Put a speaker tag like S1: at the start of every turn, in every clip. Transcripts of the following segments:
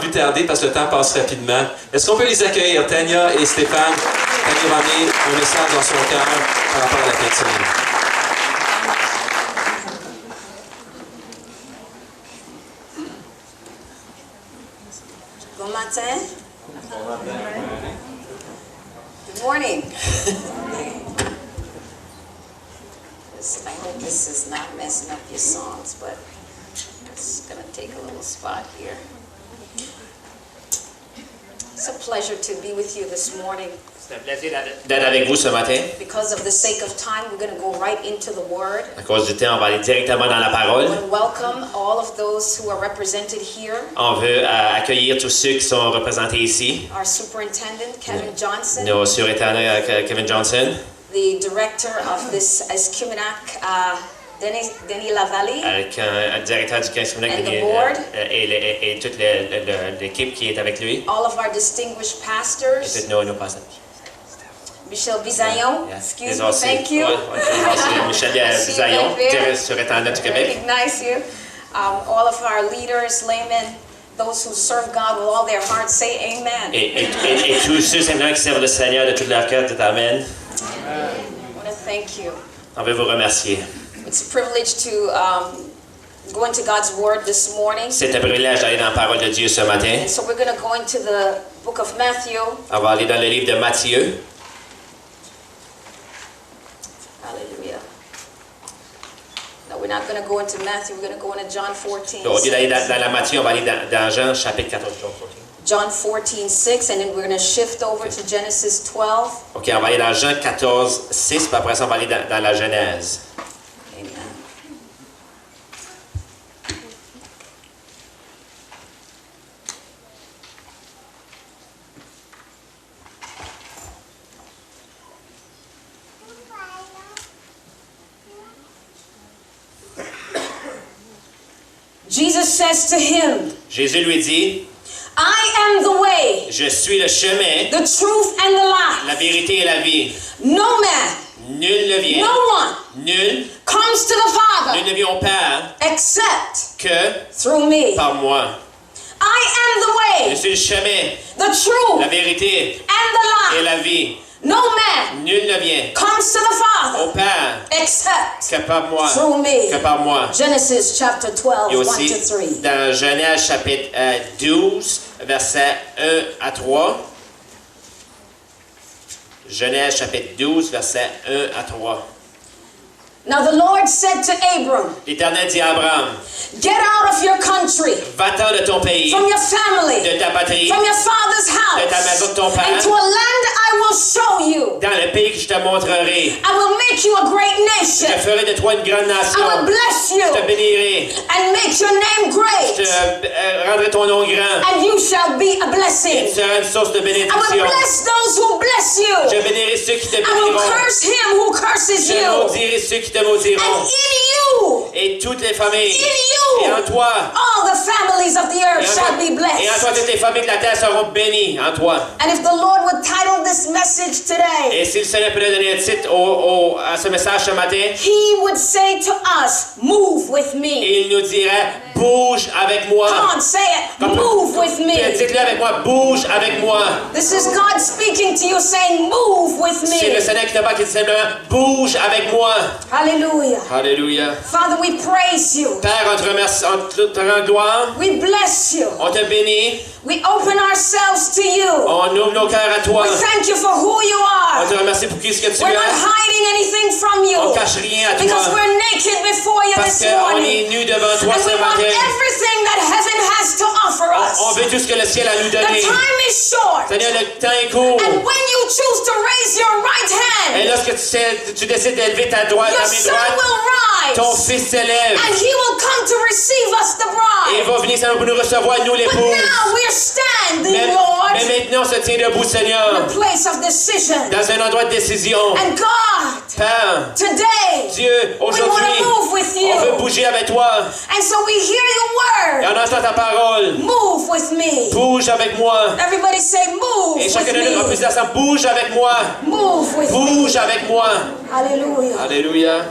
S1: plus tarder parce que le temps passe rapidement. Est-ce qu'on peut les accueillir, Tania et Stéphane? Tania va amener un message dans son cœur par rapport à la fin de semaine.
S2: Bon matin. Good morning. I hope this is not messing up your songs, but it's going to take a little spot here. It's a pleasure to be with you this morning.
S3: C'est un plaisir d'être avec vous ce matin.
S2: Because of the sake of time, we're going to go right into the Word.
S3: À cause du temps, on va aller directement dans la parole.
S2: I want to welcome all of those who are represented here.
S3: On veut accueillir tous ceux qui sont représentés ici.
S2: Our superintendent, Kevin Johnson.
S3: Nos surintendants, Kevin Johnson.
S2: The director of this Escuminac, Denis Lavallee.
S3: Le directeur du Escuminac, et toute l'équipe qui est avec lui.
S2: All of our distinguished
S3: Et
S2: pastors.
S3: tous nos pasteurs.
S2: Michel Bisaillon, excuse me, thank you.
S3: Michel Bisaillon, surintendant du Québec.
S2: Recognize you. All of our leaders, laymen, those who serve God with all their heart, say amen.
S3: Et tous ceux simplement qui servent le Seigneur de tout leur cœur, dites amen.
S2: I want to thank you.
S3: On veut vous remercier.
S2: It's a privilege to go into God's Word this morning.
S3: C'est un privilège d'aller dans la parole de Dieu ce matin.
S2: And so we're going to go into the book of Matthew.
S3: On va aller dans le livre de Matthieu.
S2: Hallelujah. No, we're not going to go into Matthew. We're going to go into John 14.
S3: Au lieu d'aller dans la Matthieu, on va aller dans Jean chapitre 14.
S2: John 14:6, and then we're going to shift over to Genesis 12.
S3: OK, on va aller dans Jean 14, 6, puis après ça, on va aller dans la Genèse.
S2: Amen. Jesus says to him,
S3: Jésus lui dit,
S2: I am the way,
S3: je suis le chemin,
S2: the truth, and the
S3: la
S2: life.
S3: vérité et la vie.
S2: No man,
S3: Nul ne vient,
S2: no one
S3: nul
S2: comes to the Father
S3: ne vient au Père
S2: except
S3: que
S2: through me.
S3: par moi.
S2: I am the
S3: Je
S2: way,
S3: suis le chemin,
S2: the truth,
S3: la vérité
S2: and the
S3: et
S2: life.
S3: la vie.
S2: No man
S3: Nul ne vient
S2: comes to the Father
S3: au Père
S2: except
S3: que par moi.
S2: through me.
S3: Que par moi.
S2: Genesis chapter 12,
S3: Et
S2: 1
S3: aussi
S2: to 3.
S3: dans Genèse chapitre 12, versets 1 à 3. Genèse chapitre 12, versets 1 à 3.
S2: Now the Lord said to Abram,
S3: L'Éternel dit à Abraham,
S2: get out of your country,
S3: va-t'en de ton pays,
S2: from your family,
S3: de ta patrie,
S2: from your father's
S3: de ta maison
S2: house,
S3: de ton père,
S2: and to a land I will show you.
S3: dans le pays que je te montrerai.
S2: I will make you a great
S3: Je
S2: nation.
S3: ferai de toi une grande
S2: I will
S3: nation.
S2: bless
S3: Je te
S2: you
S3: bénirai.
S2: and make your name
S3: Je
S2: great,
S3: te rendrai ton nom grand.
S2: and you shall be a
S3: Et
S2: blessing.
S3: tu seras une source de
S2: I will
S3: bénédiction.
S2: bless those who bless
S3: Je
S2: you.
S3: bénirai ceux qui te
S2: I will
S3: béniront.
S2: curse him who curses
S3: Je
S2: you.
S3: maudirai ceux qui te maudiront.
S2: And in you,
S3: Et toutes les familles.
S2: in
S3: Et en
S2: you,
S3: toi.
S2: all the families of the earth shall be
S3: Et en toi,
S2: blessed.
S3: toutes les familles de la terre seront bénies en toi.
S2: And if the Lord would title this message today,
S3: Et si le Seigneur peut donner un titre à ce message ce matin,
S2: He would say to us, move with me.
S3: il nous dirait, bouge avec moi.
S2: Come on, say it. Move with me.
S3: Dites-le avec moi, bouge avec moi.
S2: This is God speaking to you, saying, move with
S3: C'est le
S2: me.
S3: Seigneur qui te parle, qui dit simplement, bouge avec moi.
S2: Hallelujah.
S3: Alléluia.
S2: Father, we praise you.
S3: Père, on te remercie, on te rend gloire,
S2: We bless you.
S3: on te bénit,
S2: We open ourselves to you.
S3: on ouvre nos cœurs à toi.
S2: We thank you for who you
S3: On
S2: are.
S3: te remercie pour qui ce que tu
S2: We're not
S3: es.
S2: hiding anything from
S3: On
S2: you
S3: ne cache rien à
S2: because
S3: toi.
S2: we're naked before you
S3: Parce
S2: this
S3: qu'on est
S2: morning.
S3: nus devant toi
S2: And
S3: ce
S2: we want
S3: matin.
S2: everything that heaven has to offer
S3: On
S2: us.
S3: veut tout ce que le ciel a à nous
S2: The
S3: donner.
S2: time is short.
S3: Seigneur, le temps est court.
S2: And when you choose to raise your right
S3: Et
S2: hand,
S3: lorsque tu décides d'élever ta
S2: your
S3: main
S2: son
S3: droite,
S2: will
S3: ton
S2: rise.
S3: fils s'élève.
S2: And he will come to receive us, the
S3: Et il
S2: bride.
S3: va venir Seigneur, pour nous recevoir, nous
S2: But
S3: l'épouse.
S2: now we're standing,
S3: Mais
S2: Lord,
S3: maintenant, on se tient debout, Seigneur,
S2: in a place of decision.
S3: dans un endroit de décision.
S2: And God,
S3: Père,
S2: today,
S3: Dieu,
S2: we want to
S3: aujourd'hui,
S2: move with
S3: on veut
S2: you.
S3: bouger avec toi.
S2: And so we hear
S3: Et
S2: your
S3: on entend ta parole.
S2: word. Move with me.
S3: Bouge avec moi.
S2: Everybody say, move
S3: Et chacun de
S2: with
S3: nous, on puisse
S2: me.
S3: dire ça. Bouge avec moi.
S2: Move with me.
S3: Bouge avec moi.
S2: Hallelujah.
S3: Alléluia.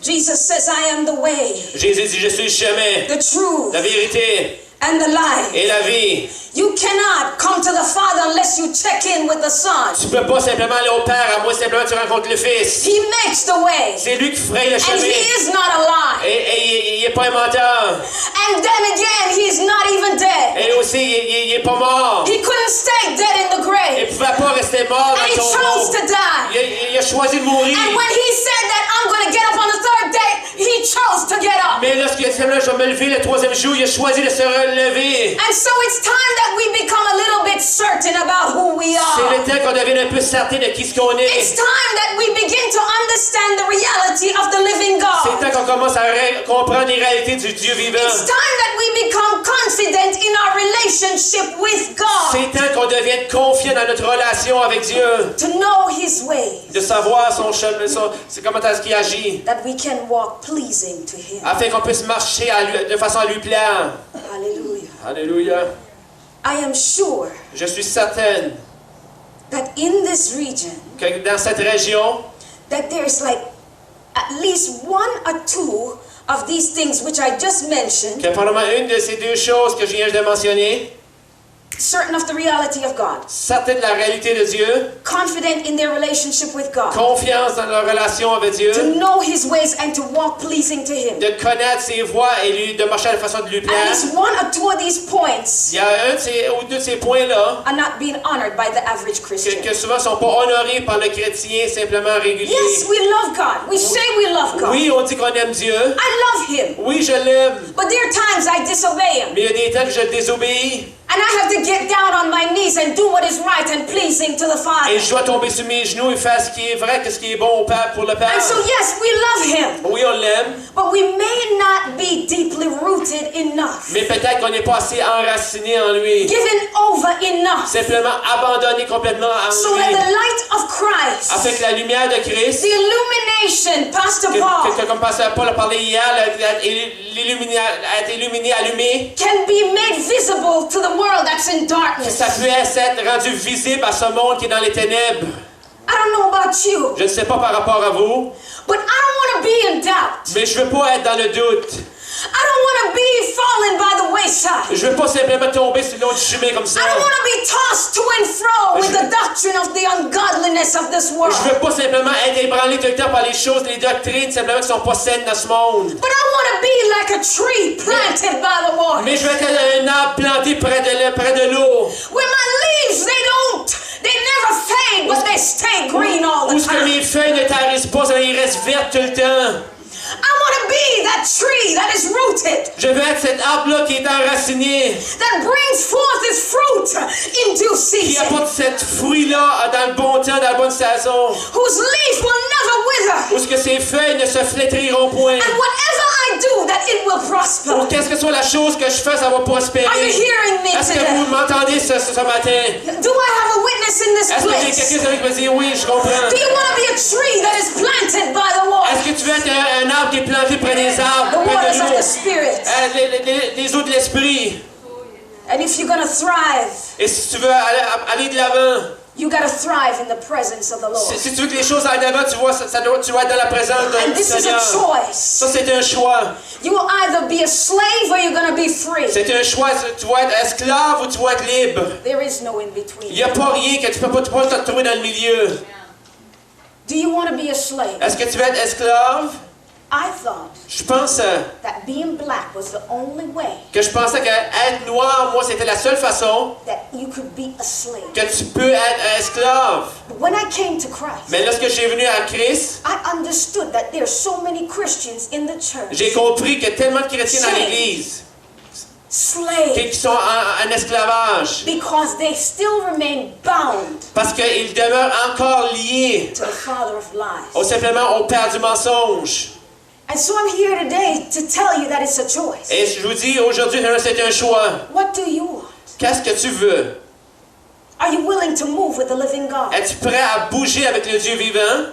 S2: Jesus says, I am the way,
S3: Jésus dit, je suis le chemin,
S2: the truth,
S3: la vérité
S2: and the life.
S3: et la vie.
S2: You cannot come to the Father unless you check in with the Son.
S3: Tu peux pas simplement aller au Père, à moins simplement que tu rencontres le Fils.
S2: He makes the way.
S3: C'est lui qui fraye le
S2: And
S3: chemin.
S2: he is not alive.
S3: Et il est pas un menteur.
S2: And then again, he's not even dead.
S3: Et aussi, il est pas mort.
S2: He couldn't stay dead in the
S3: Il
S2: grave.
S3: pouvait pas rester mort
S2: And
S3: dans
S2: he
S3: le
S2: chose
S3: tombeau.
S2: to die.
S3: Il a choisi de mourir.
S2: And when he said that I'm going to get up on the third day, he chose to get up.
S3: Mais lorsqu'il a dit, je vais me lever le troisième jour, il a choisi de se relever.
S2: And so it's time that we become a little bit certain about who we
S3: C'est
S2: are.
S3: le temps qu'on devienne un peu certain de qui ce qu'on est.
S2: It's time that we begin to understand the reality of the living
S3: C'est
S2: God.
S3: le temps qu'on commence à comprendre les réalités du Dieu vivant.
S2: It's time that we become confident in our relationship with God.
S3: C'est le temps qu'on devienne confiant dans notre relation avec Dieu.
S2: To know His ways.
S3: De savoir son chemin, c'est comment est-ce qu'il agit.
S2: That we can walk pleasing to Him.
S3: Afin qu'on puisse marcher de façon à lui plaire.
S2: Hallelujah.
S3: Alléluia.
S2: I am sure
S3: Je suis certaine
S2: that in this region,
S3: que dans cette région,
S2: that there's like at least one or two of these things which I just mentioned,
S3: que probablement une de ces deux choses que je viens de mentionner,
S2: certain of the reality of God,
S3: certaine de la réalité de Dieu,
S2: confident in their relationship with God,
S3: confiance dans leur relation avec Dieu,
S2: to know His ways and to walk pleasing to Him.
S3: de connaître ses voies et de marcher de façon de lui
S2: At
S3: plaire.
S2: least one or two of these points
S3: Il y a un de ces, ou deux de ces points-là
S2: are not being honored by the average Christian.
S3: que souvent ne sont pas honorés par le chrétien simplement régulier.
S2: Yes, we love God. We say we love God.
S3: Oui, on dit qu'on aime Dieu.
S2: I love Him.
S3: Oui, je l'aime.
S2: But there are times I disobey Him.
S3: Mais il y a des temps que je désobéis.
S2: And I have to get down on my knees and do what is right and pleasing to the Father.
S3: Et je dois tomber sur mes genoux et faire ce qui est vrai, ce qui est bon au Père, pour le Père.
S2: And so yes, we love Him.
S3: Oui, on l'aime.
S2: But we may not be deeply rooted enough.
S3: Mais peut-être qu'on n'est pas assez enraciné en lui.
S2: Given over enough.
S3: Simplement abandonné complètement en
S2: So
S3: lui.
S2: that the light of Christ,
S3: Afin que la lumière de Christ,
S2: the illumination, Pastor Paul,
S3: comme Pasteur Paul a parlé hier, a été illuminé, allumé,
S2: can be made visible to the world that's in darkness.
S3: ça puisse être rendu visible à ce monde qui est dans les ténèbres.
S2: I don't know about you,
S3: Je ne sais pas par rapport à vous,
S2: but I don't want to be in doubt.
S3: mais je ne veux pas être dans le doute.
S2: I don't want to be fallen by the wayside.
S3: Je ne veux pas simplement tomber sur l'autre chemin comme ça.
S2: I don't want to be tossed to and fro with the doctrine of the ungodliness of this world.
S3: Je ne veux pas simplement être ébranlé tout le temps par les choses, les doctrines simplement qui ne sont pas saines dans ce monde.
S2: But I want to be like a tree planted by the water.
S3: Mais je veux être un arbre planté près de l'eau.
S2: Where my leaves, they never fade, but they stay green all
S3: Où
S2: the
S3: ce que
S2: time.
S3: mes feuilles ne tarissent pas, ça ils restent vertes tout le temps.
S2: I want to be that tree that is rooted,
S3: Je veux être cet arbre-là qui est enraciné,
S2: that brings forth its fruit in due
S3: qui
S2: season,
S3: apporte cette fruit-là dans le bon temps, dans la bonne saison.
S2: whose leaf will never wither.
S3: Où ce que ces feuilles ne se flétriront point.
S2: And whatever I do, that it will prosper.
S3: Ou qu'est-ce que soit la chose que je fais, ça va prospérer.
S2: Are you hearing me
S3: Est-ce que
S2: today?
S3: vous m'entendez ce matin?
S2: Do I have a witness in this
S3: Est-ce que j'ai
S2: place?
S3: quelqu'un qui me dit oui, je comprends?
S2: Do you want to be a tree that is planted by the water?
S3: Est-ce que tu veux être un arbre qui est planté près des
S2: The
S3: arbres, près
S2: waters
S3: de
S2: of
S3: l'eau?
S2: the Spirit.
S3: Les eaux de l'esprit.
S2: And if you're going to thrive,
S3: Et si tu veux aller de l'avant,
S2: you got to thrive in the presence of the Lord.
S3: si tu veux que les choses aillent d'avant, tu dois être dans la présence
S2: And
S3: du
S2: this is a
S3: Seigneur.
S2: choice.
S3: Ça, c'est un choix.
S2: You will either be a slave or you're going to be free.
S3: C'est un choix. Tu vas être esclave ou tu vas être libre.
S2: There is no in
S3: Il
S2: between.
S3: n'y a pas rien que tu peux pas te trouver dans le milieu.
S2: Do you want to be a slave?
S3: Est-ce que tu veux être esclave?
S2: I thought
S3: Je pense
S2: that being black was the only way
S3: que être noir, moi, c'était la seule façon
S2: that you could be a slave.
S3: que tu peux être un esclave.
S2: But when I came to Christ,
S3: Mais lorsque j'ai venu à Christ,
S2: I understood that there are so many Christians in the church,
S3: j'ai compris qu'il y a tellement de chrétiens dans l'Église
S2: slaves,
S3: qui sont en esclavage.
S2: because they still remain bound
S3: Parce qu'ils demeurent encore liés
S2: to the father of lies.
S3: simplement au Père du mensonge.
S2: And so I'm here today to tell you that it's a choice.
S3: Et je vous dis aujourd'hui, c'est un choix.
S2: What do you want?
S3: Qu'est-ce que tu veux?
S2: Are you willing to move with the living God?
S3: Es-tu prêt à bouger avec le Dieu vivant?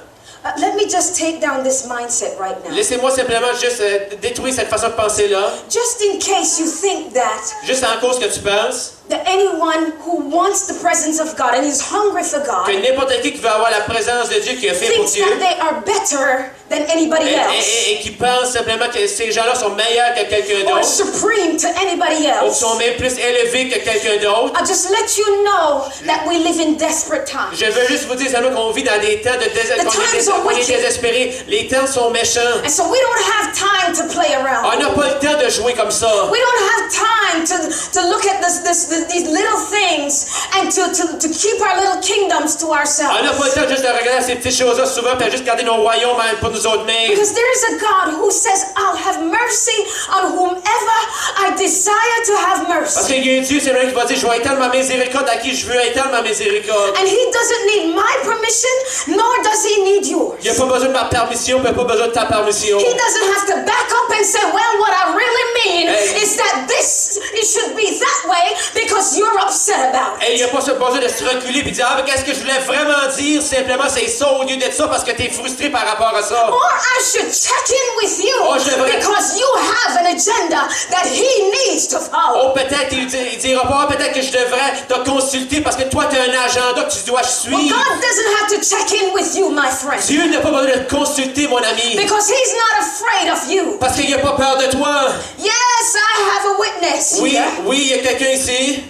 S2: Let me just take down this mindset right now.
S3: Laissez-moi simplement juste détruire cette façon de penser-là.
S2: Just in case you think that
S3: Juste en cause que tu penses
S4: that anyone who wants the presence of God and is hungry for God
S3: Que n'importe qui veut avoir la présence de Dieu, qui a fait pour
S4: thinks
S3: Dieu,
S4: that they are better than anybody else
S3: et qui pense simplement que ces gens-là sont meilleurs que quelqu'un
S4: or
S3: d'autre,
S4: supreme to anybody
S3: ou
S4: else.
S3: sont même plus élevés que quelqu'un d'autre.
S4: I'll just let you know that we live in desperate times.
S3: Je veux juste vous dire simplement qu'on vit dans des temps de qu'on est désespérés. Les temps sont méchants.
S4: And so we don't have time to play around.
S3: On n'a pas le temps de jouer comme ça.
S4: We don't have time to look at these little things and to keep our little kingdoms to ourselves.
S3: On n'a pas le temps juste de regarder ces petites choses-là souvent et juste garder nos royaumes pour nous autres mêmes.
S4: Because there is a God who says, I'll have mercy on whomever I desire to have mercy.
S3: Parce qu'il y a un Dieu, c'est vrai qui va dire, je vais étendre ma miséricorde à qui je veux étendre ma miséricorde.
S4: And he doesn't need my permission, nor does he need yours.
S3: Il n'y a pas besoin de ma permission, mais pas besoin de ta permission.
S4: He doesn't have to back up and say, well, what I really mean is that it should be that way because you're upset about it.
S3: Et il n'y a pas besoin de se reculer et dire, ah, mais qu'est-ce que je voulais vraiment dire? Simplement, c'est ça au lieu d'être ça parce que tu es frustré par rapport à ça.
S4: Or I should check in with you
S3: devrais...
S4: because you have an agenda that he needs to follow.
S3: Oh, peut-être, il dira pas, peut-être que je devrais te consulter parce que toi, tu as un agenda que tu dois suivre.
S4: Well, God doesn't have to check in with you, my friend.
S3: Dieu n'a pas besoin de te consulter, mon ami.
S4: Because he's not afraid of you.
S3: Parce qu'il n'a pas peur de toi.
S4: Yes, I have a witness.
S3: Oui,
S4: here.
S3: oui, il y a quelqu'un ici.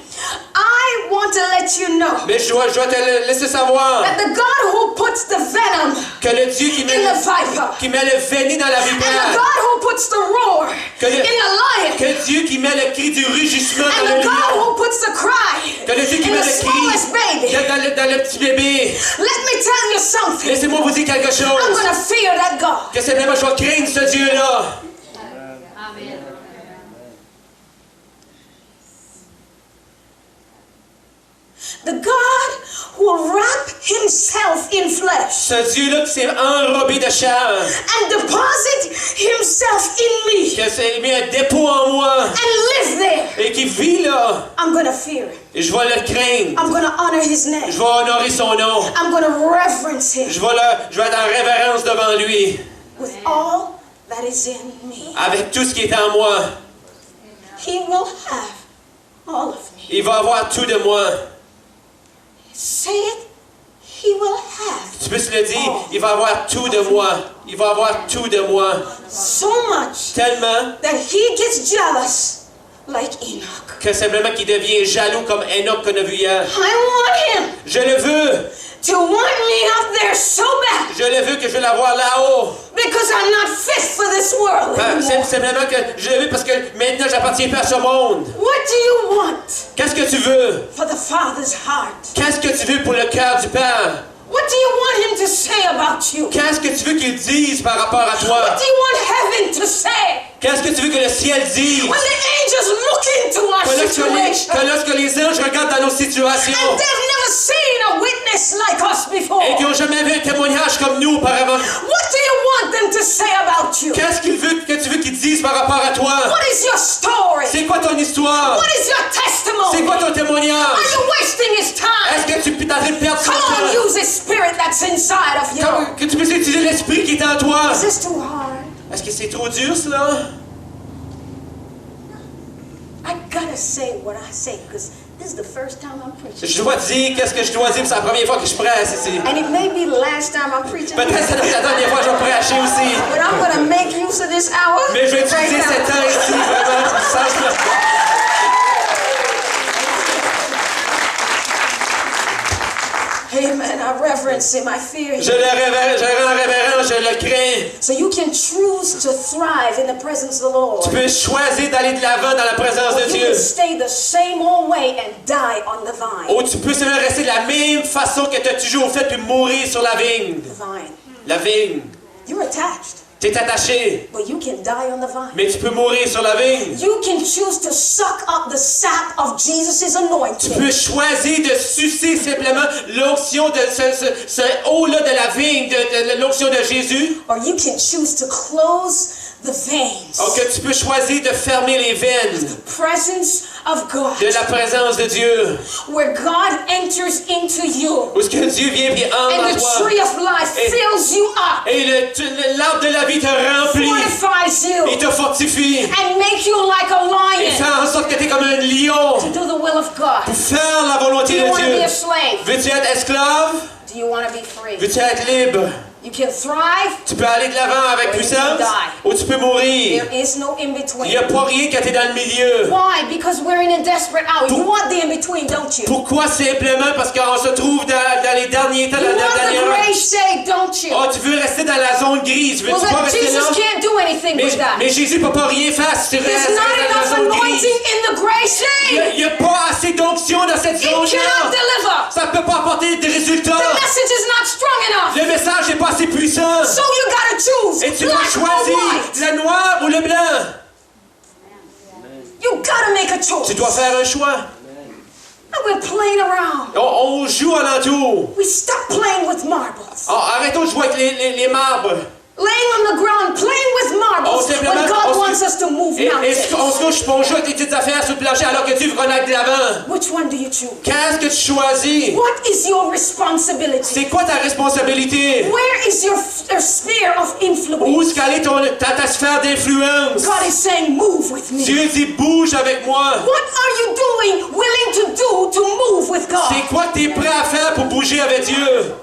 S4: I want to let you know
S3: Mais je dois te laisser savoir
S4: that the God who puts the venom
S3: que le Dieu qui met le venin dans la
S4: and the
S3: vipère,
S4: God who puts the roar in the lion
S3: que Dieu qui met le cri du rugissement dans
S4: and
S3: le
S4: the God
S3: lion,
S4: who puts the cry
S3: que le Dieu qui
S4: in
S3: met
S4: the
S3: le
S4: smallest baby.
S3: cri dans le petit bébé.
S4: Let me tell you something.
S3: Laissez-moi vous dire quelque
S4: I'm
S3: chose.
S4: going to fear that God.
S3: Que simplement je vais craindre ce Dieu-là.
S4: The God who will wrap himself in flesh
S3: Ce Dieu-là qui s'est enrobé de chair,
S4: and deposit himself in me
S3: qui s'est mis un dépôt en moi
S4: and live there.
S3: et qui vit là.
S4: I'm going to fear him.
S3: Et je vais le craindre.
S4: I'm going to honor his name.
S3: Je vais honorer son nom.
S4: I'm going to reverence him
S3: Je vais être en révérence devant lui.
S4: with all that is in me.
S3: Avec tout ce qui est en moi.
S4: He will have all of me.
S3: Il va avoir tout de moi.
S4: Say it. He will have
S3: Tu peux se le dire, il va avoir tout de moi. Il va avoir tout de moi.
S4: so much
S3: Tellement
S4: that he gets jealous like Enoch.
S3: que simplement qu'il devient jaloux comme Enoch qu'on a vu hier.
S4: I want him
S3: Je le veux.
S4: to want me up there so bad
S3: Je le veux que je veux l'avoir là-haut.
S4: because I'm not fit for this world
S3: C'est
S4: anymore.
S3: simplement que je le veux parce que maintenant j'appartiens pas à ce monde.
S4: What do you want
S3: Qu'est-ce que tu veux?
S4: for the Father's heart?
S3: Qu'est-ce que tu veux pour le cœur du Père?
S4: What do you want him to say about you?
S3: Qu'est-ce que tu veux qu'il dise par rapport à toi?
S4: What do you want heaven to say?
S3: Qu'est-ce que tu veux que le ciel dise?
S4: When the angels look into our situation
S3: Que lorsque les anges regardent dans nos
S4: and
S3: situations
S4: they've never seen a witness like us before,
S3: et qui n'ont jamais vu un témoignage comme nous auparavant,
S4: what do you want them to say about you?
S3: qu'est-ce que tu veux qu'ils disent par rapport à toi?
S4: What is your story?
S3: C'est quoi ton histoire?
S4: What is your testimony?
S3: C'est quoi ton témoignage?
S4: Are you wasting his time?
S3: Est-ce que tu peux t'arrêter de perdre son
S4: Come on,
S3: temps?
S4: use his spirit that's inside of you.
S3: Que tu puisses utiliser l'esprit qui est en toi.
S4: Is this too hard?
S3: Est-ce que c'est trop dur, cela?
S4: I gotta say what I say because this is the first time I'm preaching.
S3: Je dois dire qu'est-ce que je dois dire, c'est la première fois que je prêche ici.
S4: And it may be the last time I'm preaching.
S3: Peut-être que c'est la dernière fois que je vais prêcher aussi.
S4: But I'm gonna make use of this hour.
S3: Mais je vais utiliser
S4: right
S3: cet
S4: now.
S3: temps ici, vraiment, du sens là.
S4: Amen. I reverence him. I fear him.
S3: Je rends révérence, je le crains.
S4: So you can choose to thrive in the presence of the Lord.
S3: Tu peux choisir d'aller de l'avant dans la présence
S4: Or
S3: de
S4: you
S3: Dieu.
S4: can stay the same old way and die on the vine.
S3: Ou tu peux seulement rester de la même façon que tu as toujours fait puis mourir sur la vigne.
S4: The vine.
S3: La vigne.
S4: You're attached,
S3: Tu es attaché,
S4: but you can die on the vine.
S3: mais tu peux mourir sur la vigne.
S4: You can choose to suck up the sap of Jesus'
S3: Tu
S4: anointing.
S3: peux choisir de sucer simplement l'onction de ce eau-là de la vigne, de l'onction de Jésus.
S4: Or you can choose to close the veins.
S3: Ou que tu peux choisir de fermer les veines.
S4: Presence of God.
S3: de la présence de Dieu.
S4: Where God enters into you.
S3: Où est-ce que Dieu vient et entre
S4: And
S3: en
S4: the
S3: toi.
S4: tree of life fills you up.
S3: Et l'arbre de la vie te remplit.
S4: Fortifies you.
S3: Il te fortifie.
S4: And make you like a
S3: Et
S4: lion.
S3: fait en sorte que tu es comme un lion.
S4: To do the will of God.
S3: Pour faire la volonté
S4: Do you
S3: de
S4: want to be
S3: Dieu.
S4: a slave?
S3: Veux-tu être esclave?
S4: Do you want to be free?
S3: Veux-tu être libre?
S4: You can thrive.
S3: Tu peux aller de l'avant avec
S4: Or you
S3: puissance
S4: can die.
S3: ou tu peux mourir.
S4: There is no in
S3: Il
S4: between.
S3: n'y a pas rien quand tu es dans le milieu.
S4: Why? Because we're in a desperate hour. You want the in between, don't you?
S3: Pourquoi? Simplement parce qu'on se trouve dans les derniers temps,
S4: You
S3: dans la
S4: want the
S3: dernière heure.
S4: gray shade, don't you?
S3: Oh, tu veux rester dans la zone grise.
S4: Well,
S3: Veux-tu pas
S4: then
S3: rester
S4: Jesus
S3: là?
S4: can't do anything with that.
S3: Mais Jésus ne peut pas rien faire si tu restes
S4: There's not
S3: dans la
S4: enough
S3: zone
S4: anointing
S3: grise.
S4: in the gray shade.
S3: Il n'y a pas assez d'onction dans cette
S4: It cannot
S3: zone-là.
S4: deliver.
S3: Ça ne peut pas apporter de résultats.
S4: The message is not strong enough.
S3: Le message n'est pas assez puissant.
S4: So you gotta choose
S3: Et tu dois
S4: black or
S3: choisir
S4: white.
S3: le noir ou le blanc.
S4: You gotta make a choice.
S3: Tu dois faire un choix.
S4: And we're playing around.
S3: On joue alentour.
S4: We stop playing with marbles.
S3: Oh, arrêtons de jouer avec les marbres.
S4: Laying on the ground, playing with marbles
S3: simplement-
S4: when God
S3: on se-
S4: wants us to move
S3: Et on
S4: mountains.
S3: se couche, on joue avec des petites affaires sur le plancher alors que Dieu veut qu'on aille de l'avant.
S4: Which one do you choose?
S3: Qu'est-ce que tu choisis?
S4: What is your responsibility?
S3: C'est quoi ta responsabilité?
S4: Where is your sphere of influence?
S3: Où est-ce qu'elle est ta sphère d'influence?
S4: God is saying, move with me.
S3: Dieu dit bouge avec moi.
S4: What are you doing, willing to do to move with God?
S3: C'est quoi que tu es prêt à faire pour bouger avec Dieu?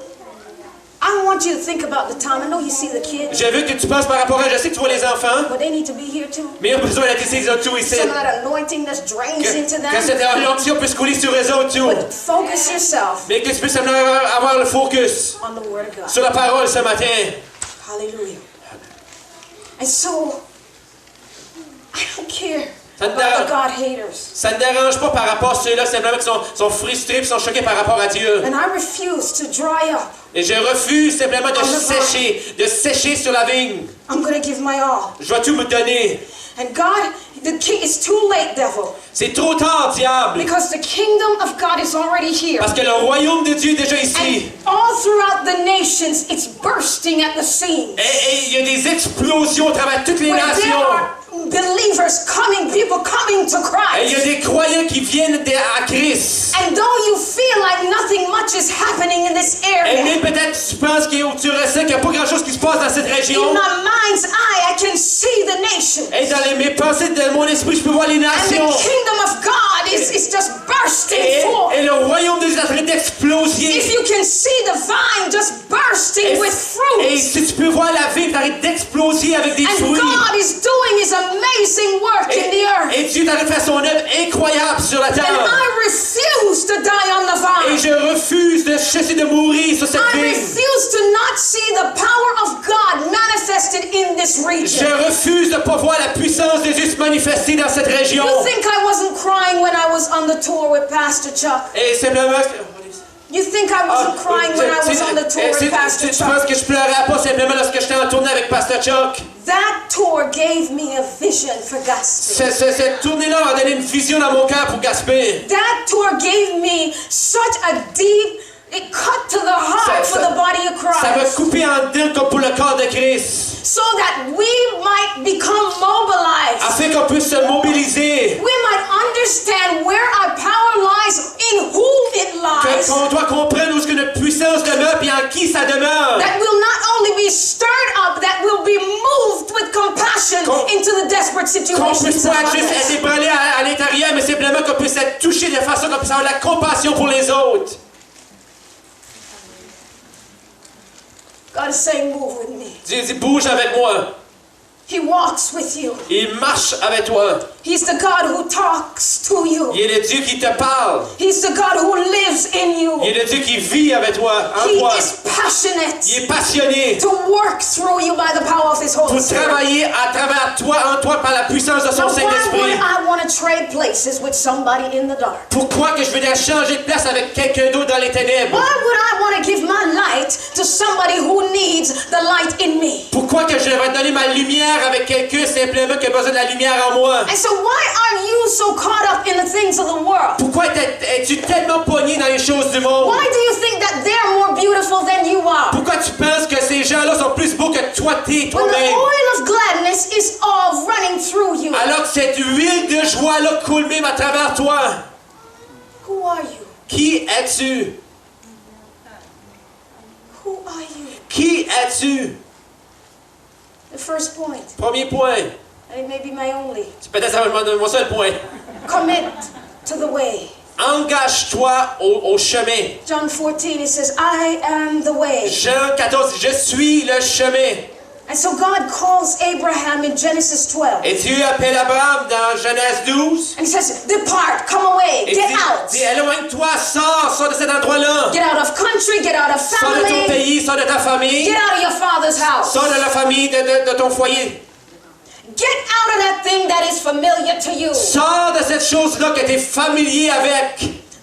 S4: I want you to think about the time. I know you see the kids,
S3: J'ai vu que tu penses par rapport à... Je sais que tu vois les enfants,
S4: but they need to be here too.
S3: mais ils ont besoin d'être ici, ils ont tout ici.
S4: Some of that anointing that drains into
S3: Que
S4: them.
S3: cette onction puisse couler sur eux autres, tout.
S4: But focus yourself
S3: Mais que tu puisses avoir le focus
S4: on the Word of God.
S3: sur la parole ce matin.
S4: Hallelujah. And so, I don't care
S3: Ça te
S4: about the
S3: dérange-
S4: God haters.
S3: Ça ne dérange pas par rapport à ceux-là simplement qui sont frustrés et sont choqués par rapport à Dieu.
S4: And I refuse to dry up.
S3: Et je refuse simplement de
S4: On the
S3: sécher sur la vigne.
S4: I'm going to give my all.
S3: Je vais tout me donner.
S4: And God, the king, it's too late, devil.
S3: C'est trop tard, diable.
S4: Because the kingdom of God is already here.
S3: Parce que le royaume de Dieu est déjà ici.
S4: And all throughout the nations, it's bursting at the seams.
S3: Et il y a des explosions à travers toutes les
S4: Where there
S3: nations.
S4: are believers coming, people coming to
S3: Et il y a
S4: Christ.
S3: des croyants qui viennent à Christ.
S4: And though you feel like nothing much is happening in this
S3: Et
S4: area,
S3: même peut-être tu penses ou tu ressens qu'il n'y a pas grand-chose qui se passe dans cette région.
S4: in my mind's eye, I can see the nations.
S3: Et dans mes pensées de mon esprit, je peux voir les
S4: And the
S3: nations.
S4: kingdom of God is just bursting
S3: Et
S4: forth.
S3: le royaume de Dieu est en train
S4: If
S3: d'exploser.
S4: you can see the vine just bursting with
S3: Et
S4: fruit,
S3: si tu peux voir la vie, t'arrêtes d'exploser avec des
S4: and
S3: fruits.
S4: God is doing His amazing work in the earth,
S3: Et Dieu t'arrête de faire son œuvre incroyable sur la
S4: and
S3: terre.
S4: I refuse to die on the
S3: Et
S4: vine.
S3: je refuse de cesser de mourir sur cette
S4: I
S3: vigne.
S4: refuse to not see the power of God manifested in this
S3: Je
S4: region.
S3: refuse de ne pas voir la puissance de Dieu se manifester dans cette région.
S4: You think I wasn't crying when I was on the tour with Pastor Chuck?
S3: Et simplement...
S4: You think I wasn't crying when I was on the tour with Pastor
S3: Tu
S4: Chuck?
S3: penses que je pleurais pas simplement lorsque j'étais en tournée avec Pasteur Chuck?
S4: That tour gave me a vision for Gaspé.
S3: Cette tournée-là a donné une vision dans mon cœur pour Gaspé.
S4: That tour gave me such a deep, it cut to the heart for the body of
S3: Ça m'a
S4: Christ.
S3: coupé en deux comme pour le corps de Christ.
S4: So that we might become mobilized.
S3: Afin qu'on puisse se mobiliser.
S4: We might understand where our power lies, in whom it lies.
S3: Qu'on doit comprendre où est-ce que notre puissance demeure et en qui ça demeure.
S4: That will not only be stirred up, that will be moved with compassion into the desperate
S3: Qu'on puisse
S4: situations
S3: pas
S4: around
S3: juste être
S4: us.
S3: ébranlé à l'intérieur, mais simplement qu'on puisse être touché de façon qu'on puisse avoir la compassion pour les autres.
S4: God is saying, move with me.
S3: Dieu dit, bouge avec moi.
S4: He walks with you.
S3: Il marche avec toi.
S4: He's the God who talks to you.
S3: Il est le Dieu qui te parle.
S4: He's the God who lives in you.
S3: Il est le Dieu qui vit avec toi, en
S4: He
S3: toi.
S4: is passionate
S3: Il est passionné
S4: to work through you by the power of His Holy
S3: pour
S4: Spirit.
S3: travailler à travers toi, en toi, par la puissance de son
S4: Now, why would
S3: Saint-Esprit.
S4: I want to trade places with somebody in the dark?
S3: Pourquoi que je veux changer de place avec quelqu'un d'autre dans les ténèbres?
S4: Why would I want to give my light to somebody who needs the light in me?
S3: Pourquoi que je vais donner ma lumière avec quelqu'un simplement qui a besoin de la lumière en moi?
S4: And so why are you so caught up in the things of the world?
S3: Pourquoi es-tu tellement pogné dans les choses du monde?
S4: Why do you think that they're more beautiful than you are?
S3: Pourquoi tu penses que ces gens-là sont plus beaux que toi,
S4: When the
S3: toi-même?
S4: oil of gladness is all running through you.
S3: Alors que cette huile de joie-là coule même à travers toi.
S4: Who are you?
S3: Qui es-tu?
S4: Who are you?
S3: Qui es-tu?
S4: The first point,
S3: Premier point.
S4: and it may be my only.
S3: C'est peut-être ça mon seul point.
S4: Commit to the way.
S3: Engage-toi au chemin.
S4: John 14, it says, I am the way.
S3: Jean 14, je suis le chemin.
S4: And so God calls Abraham in Genesis 12.
S3: Et Dieu appelle Abraham dans Genèse 12.
S4: And he says, depart, come away,
S3: Et
S4: get out.
S3: dit, éloigne-toi, sors de cet endroit-là.
S4: Get out of country, get out of
S3: Sors de ton
S4: family,
S3: pays, sors de ta famille.
S4: get out of your father's house.
S3: Sors de la famille, de ton foyer.
S4: Get out of that thing that is familiar to you.
S3: Sors de cette chose-là que tu es familier avec.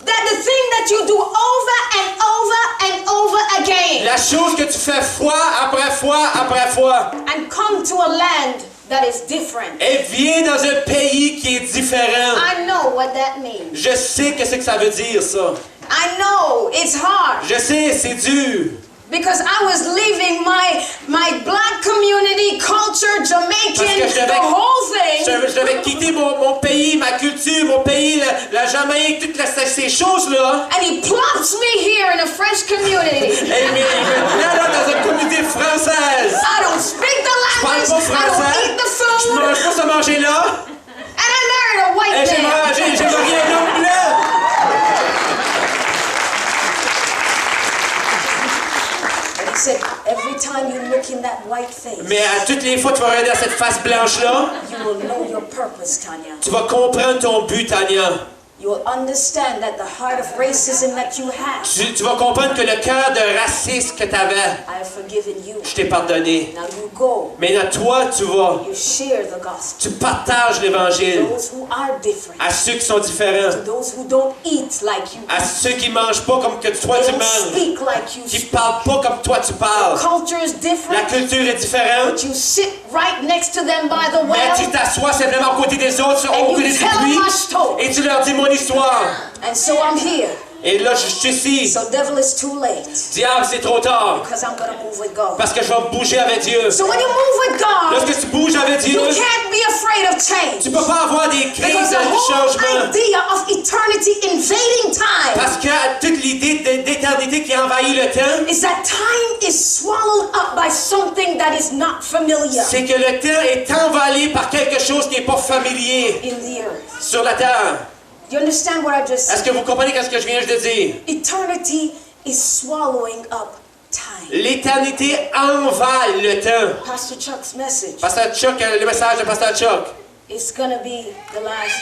S4: That the thing that you do over and over and over again.
S3: La chose que tu fais fois après fois après fois.
S4: And come to a land that is different.
S3: Et viens dans un pays qui est différent.
S4: I know what that means.
S3: Je sais que c'est que ça veut dire, ça.
S4: I know it's hard.
S3: Je sais, c'est dur.
S4: Because I was leaving my black community, culture, Jamaican, the whole thing.
S3: Je devais quitter mon pays, ma culture, mon pays, la Jamaïque, toutes ces choses-là.
S4: And he plops me here in a French community.
S3: Et il me là dans une communauté française.
S4: I don't speak the
S3: Je parle
S4: language.
S3: pas
S4: I don't
S3: français.
S4: eat the
S3: Je
S4: food.
S3: mange pas ce manger-là.
S4: And I married a
S3: Et
S4: white
S3: j'ai
S4: man.
S3: marié un homme blanc.
S4: He said, every time you look in that white face,
S3: Mais à toutes les fois que tu vas regarder cette face blanche-là,
S4: you will know your purpose, Tanya.
S3: tu vas comprendre ton but, Tanya.
S4: You will understand that the heart of racism that you have,
S3: Tu vas comprendre que le cœur de racisme que tu avais,
S4: I have forgiven you.
S3: je t'ai pardonné.
S4: Now you go,
S3: Maintenant, toi, tu vas.
S4: you share the gospel.
S3: Tu partages l'Évangile
S4: Those who are different,
S3: à ceux qui sont différents,
S4: those who don't eat like you,
S3: à ceux qui mangent pas comme que toi
S4: they
S3: tu
S4: don't
S3: manges,
S4: speak like you
S3: qui
S4: speak.
S3: parlent pas comme toi tu parles.
S4: Culture is
S3: La
S4: different,
S3: culture est différente,
S4: but you sit right next to them by the
S3: mais tu
S4: well,
S3: t'assois simplement à côté des autres,
S4: and
S3: au
S4: you
S3: côté du
S4: tell them
S3: puits,
S4: my story.
S3: et tu leur dis mon histoire.
S4: And so I'm here.
S3: Et là, je suis ici.
S4: So devil is too late,
S3: Diable, c'est trop tard,
S4: because I'm going to move with God.
S3: parce que je vais bouger avec Dieu.
S4: So when you move with God,
S3: Lorsque tu bouges avec Dieu,
S4: you can't be afraid of change.
S3: tu peux pas avoir des crises
S4: Because the
S3: de
S4: whole
S3: changement.
S4: idea of eternity invading time
S3: Parce que toute l'idée d'éternité qui envahit le temps,
S4: is that time is swallowed up by something that is not familiar
S3: c'est que le temps est envahi par quelque chose qui n'est pas familier
S4: in the earth.
S3: sur la terre.
S4: You understand what I just
S3: Est-ce
S4: said?
S3: que vous comprenez ce que je viens de dire?
S4: Eternity is swallowing up time.
S3: L'éternité envahit le temps.
S4: Pastor Chuck's message,
S3: Pasteur Chuck, le message de Pasteur Chuck.
S4: it's going to be the last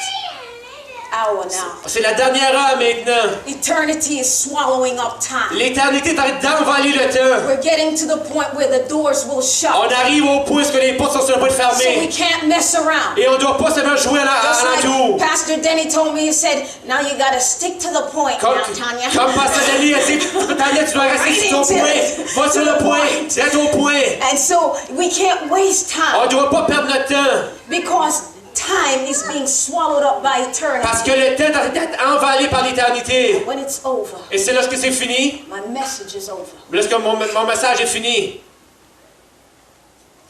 S4: hour now.
S3: C'est la dernière heure maintenant.
S4: Eternity is swallowing up time.
S3: L'éternité est en train d'envahir le temps.
S4: We're getting to the point where the doors will
S3: On
S4: shut.
S3: arrive au point où les portes sont sur le point de
S4: So we
S3: fermer.
S4: can't mess around.
S3: Et on ne doit pas seulement jouer à
S4: Just
S3: l'entour.
S4: like Pastor Denny told me, he said, now you got to stick to the point
S3: Comme,
S4: now, Tanya.
S3: comme Pasteur Denis a dit, Tanya, tu dois rester sur ton point. Va sur le point. Reste au point.
S4: And so we can't waste
S3: On ne
S4: time
S3: doit pas perdre notre temps.
S4: because time is being swallowed up by
S3: Parce
S4: eternity.
S3: que le temps doit être envahi par l'éternité.
S4: When it's over,
S3: Et c'est lorsque c'est fini,
S4: my message is over.
S3: lorsque mon message est fini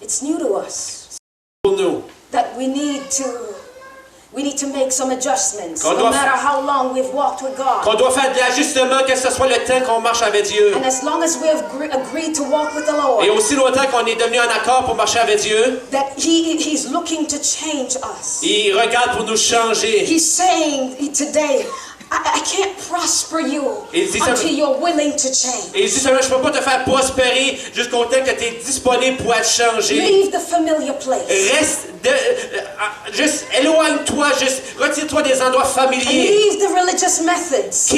S4: It's new to us
S3: pour nous.
S4: that we need to make some adjustments
S3: Qu'on
S4: no
S3: doit-
S4: matter how long we've walked with
S3: Qu'on
S4: God.
S3: doit faire de l'ajustement, que ce soit le temps qu'on marche avec Dieu.
S4: And as long as we have agreed to walk with the
S3: Et
S4: Lord,
S3: aussi longtemps qu'on est devenu en accord pour marcher avec Dieu,
S4: that He's looking to change us.
S3: il regarde pour nous changer.
S4: He's saying today, I can't prosper you
S3: Et c'est ça-
S4: until you're willing to change.
S3: Et il dit seulement, je ne peux pas te faire prospérer jusqu'au temps que tu es disponible pour être changé.
S4: Leave the familiar place
S3: Reste, juste éloigne-toi, juste retire-toi des endroits
S4: and
S3: familiers.
S4: leave the religious methods.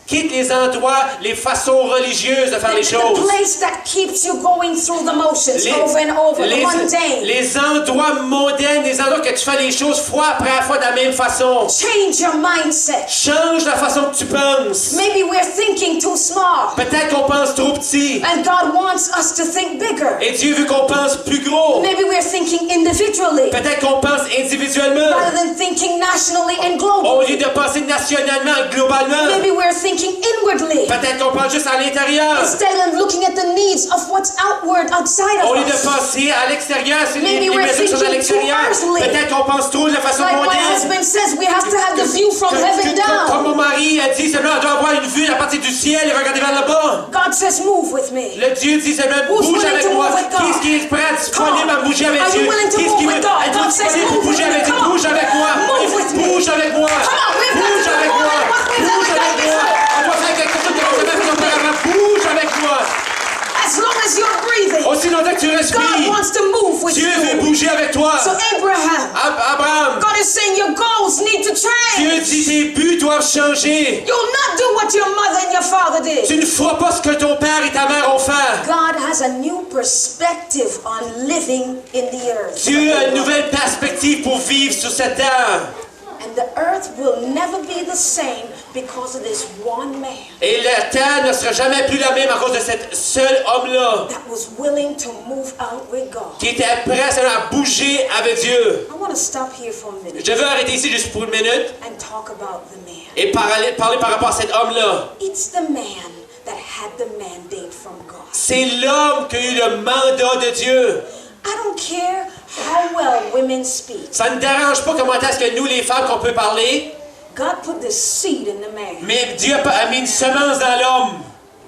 S3: Quitte les endroits, les façons religieuses de faire les
S4: The
S3: choses.
S4: place that keeps you going through the motions over and over, the mundane.
S3: les endroits mondains, les endroits que tu fais les choses fois après fois de la même façon.
S4: Change your mindset.
S3: Change la façon que tu penses.
S4: Maybe we're thinking too small,
S3: Peut-être qu'on pense trop petit.
S4: and God wants us to think bigger.
S3: Et Dieu veut qu'on pense plus gros.
S4: Maybe we're thinking individually
S3: Peut-être qu'on pense individuellement.
S4: rather than thinking nationally and
S3: Au
S4: globally.
S3: lieu de penser nationalement et globalement.
S4: Maybe we're thinking inwardly
S3: Peut-être qu'on pense juste à l'intérieur.
S4: instead of looking at the needs of what's outward outside
S3: Au
S4: of
S3: lieu de
S4: us.
S3: penser à l'extérieur, c'est les
S4: Maybe we're
S3: besoins qui sont à
S4: thinking
S3: l'extérieur.
S4: too earthly.
S3: Peut-être qu'on on pense trop de la façon
S4: Like my
S3: mondaine.
S4: husband says, we have to have the view from heaven
S3: Comme
S4: down.
S3: mon mari a dit, seulement on doit avoir une vue à partir du ciel et regarder vers le bas.
S4: God says, move with me.
S3: Le Dieu dit seulement,
S4: Who's
S3: bouge
S4: willing
S3: avec
S4: to
S3: moi.
S4: move with God?
S3: Qui est-ce qui est prêt, disponible à bouger avec
S4: Are you
S3: Dieu?
S4: willing to
S3: Qui est-ce
S4: move
S3: qui
S4: with
S3: veut
S4: God?
S3: être
S4: God says,
S3: disponible pour
S4: move
S3: bouger
S4: with
S3: avec
S4: me.
S3: Dieu?
S4: Come on.
S3: Bouge avec moi.
S4: Move with me.
S3: Bouge avec moi.
S4: Come on, we've got
S3: Bouge
S4: to do
S3: avec
S4: more
S3: moi.
S4: than what we've
S3: Bouge
S4: ever done
S3: avec moi.
S4: before.
S3: On doit faire quelque chose que nous jamais fait auparavant. Bouge avec moi.
S4: As long as you're breathing,
S3: Aussi longtemps que tu
S4: God
S3: respires,
S4: wants to move with
S3: Dieu veut
S4: you.
S3: bouger avec toi.
S4: So Abraham,
S3: Abraham,
S4: God is saying your goals need to
S3: Dieu
S4: change.
S3: dit tes buts doivent changer.
S4: You'll not do what your mother and your father
S3: Tu
S4: did.
S3: ne feras pas ce que ton père et ta mère ont fait.
S4: God has a new perspective on living in the earth.
S3: Dieu a une nouvelle perspective pour vivre sur cette terre.
S4: And the earth will never be the same because of this one man
S3: Et la terre ne sera jamais plus la même à cause de cet seul homme-là
S4: that was willing to move out with God.
S3: qui était prêt à bouger avec Dieu.
S4: I want to stop here for a minute
S3: Je veux arrêter ici juste pour une minute
S4: and talk about the man.
S3: et parler par rapport à cet homme-là.
S4: It's the man that had the mandate from God.
S3: C'est l'homme qui a eu le mandat de Dieu.
S4: I don't care how well women speak.
S3: Ça ne dérange pas comment est-ce que nous, les femmes, qu'on peut parler,
S4: God put the seed in the man.
S3: mais Dieu a mis une semence dans l'homme.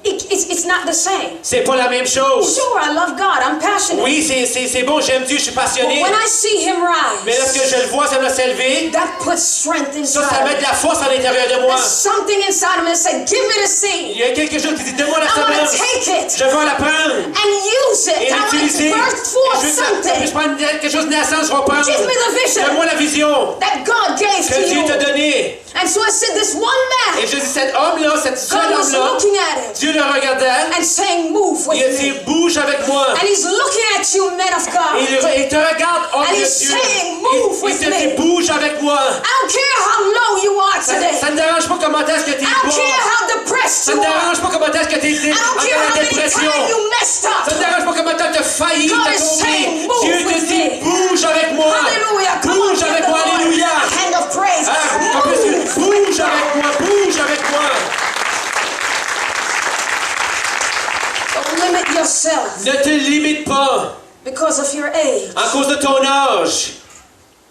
S4: It's not the same.
S3: C'est pas la même chose.
S4: Sure, I love God. I'm passionate.
S3: Oui, c'est bon, j'aime Dieu, je suis
S4: But
S3: passionné.
S4: when I see him
S3: Mais lorsque
S4: rise,
S3: je le vois, ça me s'élever.
S4: that puts strength
S3: Ça
S4: inside
S3: met
S4: of
S3: de
S4: me.
S3: la force à l'intérieur de moi.
S4: There's something inside of me that says, give me the
S3: Il
S4: seed.
S3: y a quelque chose qui dit, donne-moi la
S4: I want to
S3: semence.
S4: take it
S3: Je vais la prendre
S4: and use it.
S3: et
S4: I want to
S3: l'utiliser.
S4: birth forth
S3: Je
S4: something
S3: prends quelque chose de naissance, je vais prendre.
S4: Give me the vision.
S3: Donne-moi la vision
S4: that God gave
S3: que
S4: to
S3: Dieu t'a
S4: you.
S3: donnée.
S4: And so I said, this one
S3: Et
S4: man,
S3: je dis, cet homme-là, cet seul
S4: God was
S3: homme-là,
S4: looking at him
S3: Dieu le regardait.
S4: and saying, move with
S3: Il a dit,
S4: me.
S3: bouge avec moi.
S4: And he's looking at you, men of God.
S3: Il te regarde, homme
S4: And
S3: de
S4: he's
S3: Dieu.
S4: saying, move
S3: Il
S4: with
S3: te dit,
S4: me.
S3: bouge avec moi.
S4: I don't care how low you are
S3: Ça
S4: today.
S3: ne dérange pas comment est-ce que tu es
S4: I don't care
S3: bas.
S4: how depressed
S3: Ça
S4: you
S3: ne
S4: are.
S3: dérange pas comment est-ce que tu es
S4: I don't care
S3: en
S4: how many
S3: dépression.
S4: times you messed
S3: Ça ne
S4: up.
S3: dérange pas comment tu as failli,
S4: God
S3: tu as
S4: is
S3: tombé.
S4: saying, move
S3: Dieu te
S4: with
S3: dit,
S4: me.
S3: bouge avec moi.
S4: Hallelujah. Come on,
S3: Bouge
S4: give
S3: avec
S4: the
S3: moi,
S4: Lord
S3: alléluia.
S4: a hand of praise.
S3: Ah,
S4: Move.
S3: bouge avec moi, bouge avec moi.
S4: Don't limit yourself
S3: Ne te limite pas
S4: because of your age.
S3: à cause de ton âge.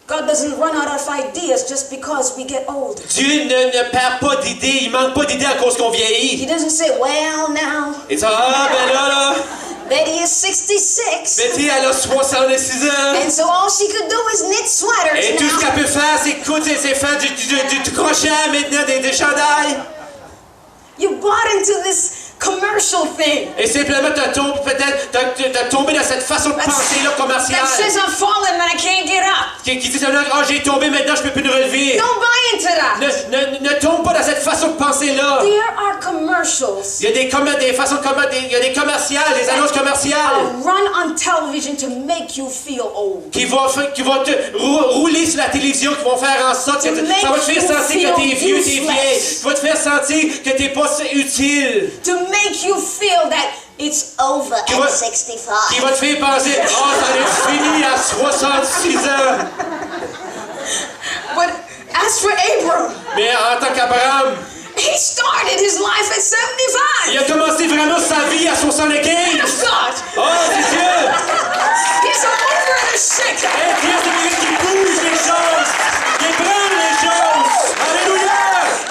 S4: God doesn't run out of ideas just because we get older.
S3: Dieu ne perd pas d'idées, il manque pas d'idées à cause qu'on vieillit.
S4: He doesn't say, well, now,
S3: Et ça, ben là,
S4: Betty is 66.
S3: Betty, elle a 66 ans.
S4: And so all she could do is knit sweaters
S3: Et tout ce
S4: now.
S3: qu'elle peut faire, c'est faire du crochet maintenant, des chandails.
S4: You bought into this commercial thing
S3: Et simplement, t'as tombé dans cette façon de penser-là commerciale.
S4: that says I'm falling and I can't get up.
S3: Qui dit simplement, oh, j'ai tombé, maintenant je peux plus me relever.
S4: Don't buy into that.
S3: Ne tombe pas dans cette façon de penser-là.
S4: There are commercials
S3: Il y a des façons il y a des commerciales, des annonces commerciales
S4: run on television to make you feel old.
S3: qui vont te rouler sur la télévision, qui vont faire en sorte que ça va te faire sentir que t'es vieux, t'es vieille. Ça va te faire sentir que t'es pas utile.
S4: To make you feel that it's over
S3: Qui
S4: at
S3: va-
S4: 65.
S3: Qui va te faire penser, oh, ça est fini à 66 ans.
S4: But as for Abram,
S3: Mais en tant qu'Abraham,
S4: he started his life at 75.
S3: il a commencé vraiment sa vie à 75.
S4: God,
S3: Oh, c'est Dieu!
S4: he's a mover and a shaker.
S3: Et Dieu, c'est quelqu'un qui bouge les choses, qui ébranle les choses. Alléluia!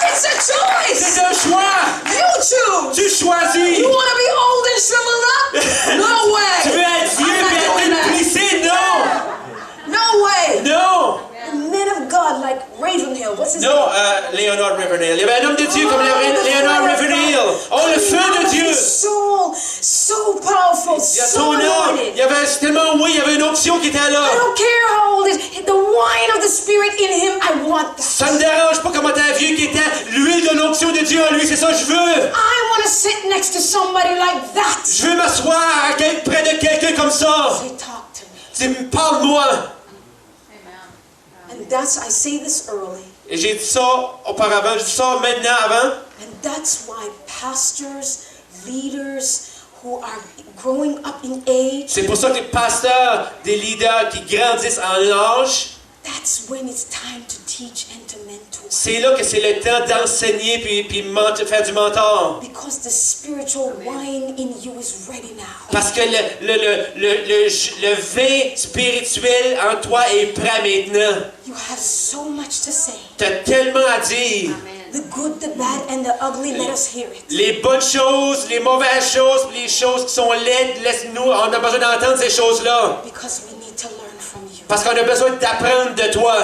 S4: It's a choice.
S3: C'est un choix.
S4: You choose.
S3: Tu choisis.
S4: You want to be old and shriveled up? No way.
S3: Tu veux être vieux
S4: I'm not
S3: et
S4: doing
S3: être
S4: that.
S3: plissé? Non!
S4: No way.
S3: Non!
S4: Men of God like Ravenhill. What's his
S3: Non,
S4: name?
S3: Léonard Riverdale. Il y avait un homme de Dieu comme Léonard Riverdale. Oh, le feu de Dieu!
S4: So powerful,
S3: Il y a
S4: so
S3: son nom.
S4: anointed.
S3: Il y avait tellement oui, il y avait une option qui était
S4: I
S3: là.
S4: don't care how old it is. The wine of the Spirit in him, I want that.
S3: Ça ne dérange pas comment t'as vieux qui était l'huile de l'onction de Dieu en lui. C'est ça que je veux.
S4: I want to sit next to somebody like that.
S3: Je veux m'asseoir près de quelqu'un comme ça.
S4: Say, talk to me.
S3: Parle-moi.
S4: And that's, I say this early,
S3: Et j'ai dit ça auparavant, je dis ça maintenant avant.
S4: and that's why pastors, leaders who are growing up in age,
S3: C'est pour ça que les pasteurs, des leaders qui grandissent en âge,
S4: That's when it's time to teach and to mentor.
S3: C'est là que c'est le temps d'enseigner puis faire du mentor.
S4: Because the spiritual wine in you is ready now.
S3: Parce que le vin spirituel en toi est prêt maintenant.
S4: You have so much to say.
S3: Tu as tellement à dire.
S4: The good, the bad, and the ugly, let us hear it.
S3: Les bonnes choses, les mauvaises choses, les choses qui sont laides, laisse-nous, on a besoin d'entendre ces choses-là.
S4: Because we need to learn from you.
S3: Parce qu'on a besoin d'apprendre de toi.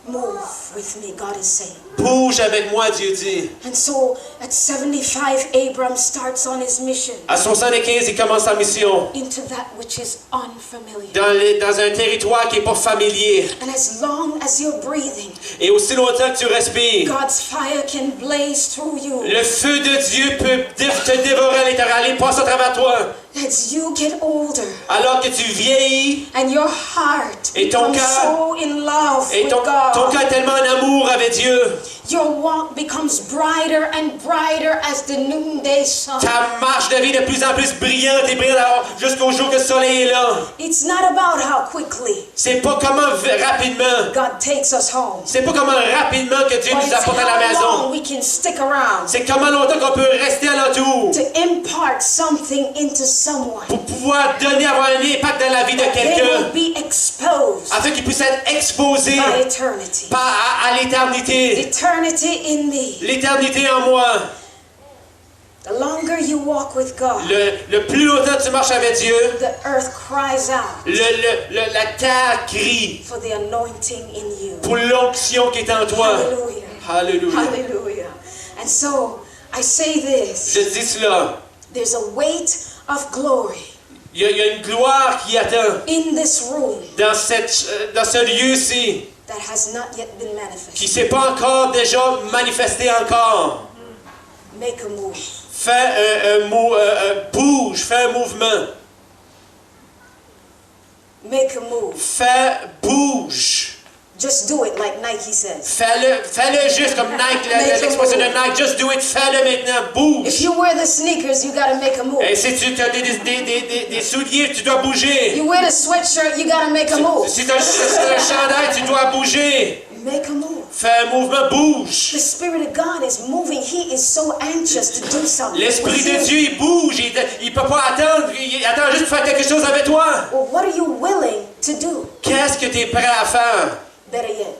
S4: Move with me, God is saying.
S3: Bouge avec moi, Dieu dit.
S4: And so at 75, Abram starts on his mission
S3: À 75, il commence sa mission.
S4: into that which is unfamiliar.
S3: Dans un territoire qui n'est pas familier.
S4: And as long as you're breathing,
S3: Et aussi longtemps que tu respires,
S4: God's fire can blaze through you.
S3: le feu de Dieu peut te dévorer à l'intérieur. Il passe à travers toi.
S4: As you get older
S3: Alors que tu vieillis,
S4: and your heart
S3: Et ton
S4: becomes
S3: cœur-
S4: so in love
S3: et
S4: with
S3: ton
S4: God,
S3: cœur est tellement en amour avec Dieu,
S4: your walk becomes brighter and brighter as the noonday sun.
S3: ta marche devient de plus en plus brillante et brillante jusqu'au jour que le soleil est là.
S4: It's not about how quickly
S3: C'est pas comment rapidement.
S4: God takes us home,
S3: C'est pas comment rapidement que Dieu
S4: but
S3: nous
S4: it's
S3: apporte à la
S4: how long
S3: maison.
S4: we can stick around
S3: C'est comment longtemps qu'on peut rester alentour
S4: to impart something into someone.
S3: pour pouvoir avoir un impact dans la vie de
S4: They will
S3: quelqu'un
S4: be exposed
S3: afin qu'il puisse être exposé
S4: by eternity.
S3: à l'éternité.
S4: Eternity in me.
S3: L'éternité en moi.
S4: The longer you walk with God,
S3: Le plus longtemps tu marches avec Dieu,
S4: the earth cries out
S3: la terre crie
S4: for the anointing in you.
S3: pour l'onction qui est en toi.
S4: Hallelujah.
S3: Alléluia.
S4: Hallelujah. And so I say this,
S3: Je dis cela.
S4: there's a weight of glory
S3: Il y a une gloire qui attend
S4: in this room
S3: dans ce lieu-ci
S4: that has not yet been
S3: qui ne
S4: manifested.
S3: s'est pas encore déjà manifesté encore.
S4: Make a move.
S3: Fais bouge, fais un mouvement.
S4: Make a move.
S3: Fais bouge.
S4: Just do it like Nike says.
S3: Fais-le juste comme Nike, l'expression de Nike. Just do it, fais-le maintenant, bouge.
S4: If you wear the sneakers, you gotta make a move.
S3: Et si tu as des souliers, tu dois bouger.
S4: You wear the sweatshirt, you gotta make a move.
S3: Si tu as le chandail, tu dois bouger.
S4: Make a move.
S3: Fais un mouvement, bouge.
S4: The Spirit of God is moving. He is so anxious to do something.
S3: L'Esprit
S4: with
S3: de
S4: you.
S3: Dieu, il bouge. Il ne peut pas attendre. Il attend juste pour faire quelque chose avec toi.
S4: Well, what are you willing to do?
S3: Qu'est-ce que tu es prêt à faire?
S4: Better yet,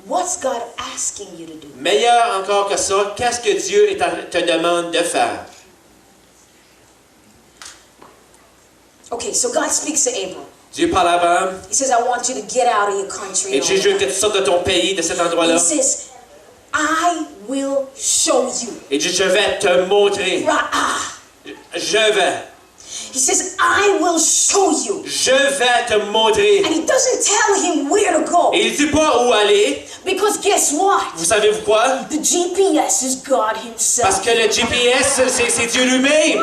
S4: what's God asking you to do?
S3: Meilleur encore que ça, qu'est-ce que Dieu te demande de faire?
S4: Okay, so God speaks to Abram.
S3: Dieu parle à Abraham.
S4: He says, I want you to get out of your country.
S3: Et
S4: and
S3: Dieu
S4: all
S3: veut
S4: that.
S3: que tu sortes de ton pays, de cet endroit-là.
S4: He says, I will show you.
S3: Et Dieu, je vais te montrer.
S4: Ra'ah.
S3: Je vais.
S4: He says, I will show you.
S3: Je vais te montrer.
S4: And he doesn't tell him where to go.
S3: Et il ne dit pas où aller.
S4: Because guess what?
S3: Vous savez quoi?
S4: The GPS is God himself.
S3: Parce que le GPS, c'est Dieu lui-même.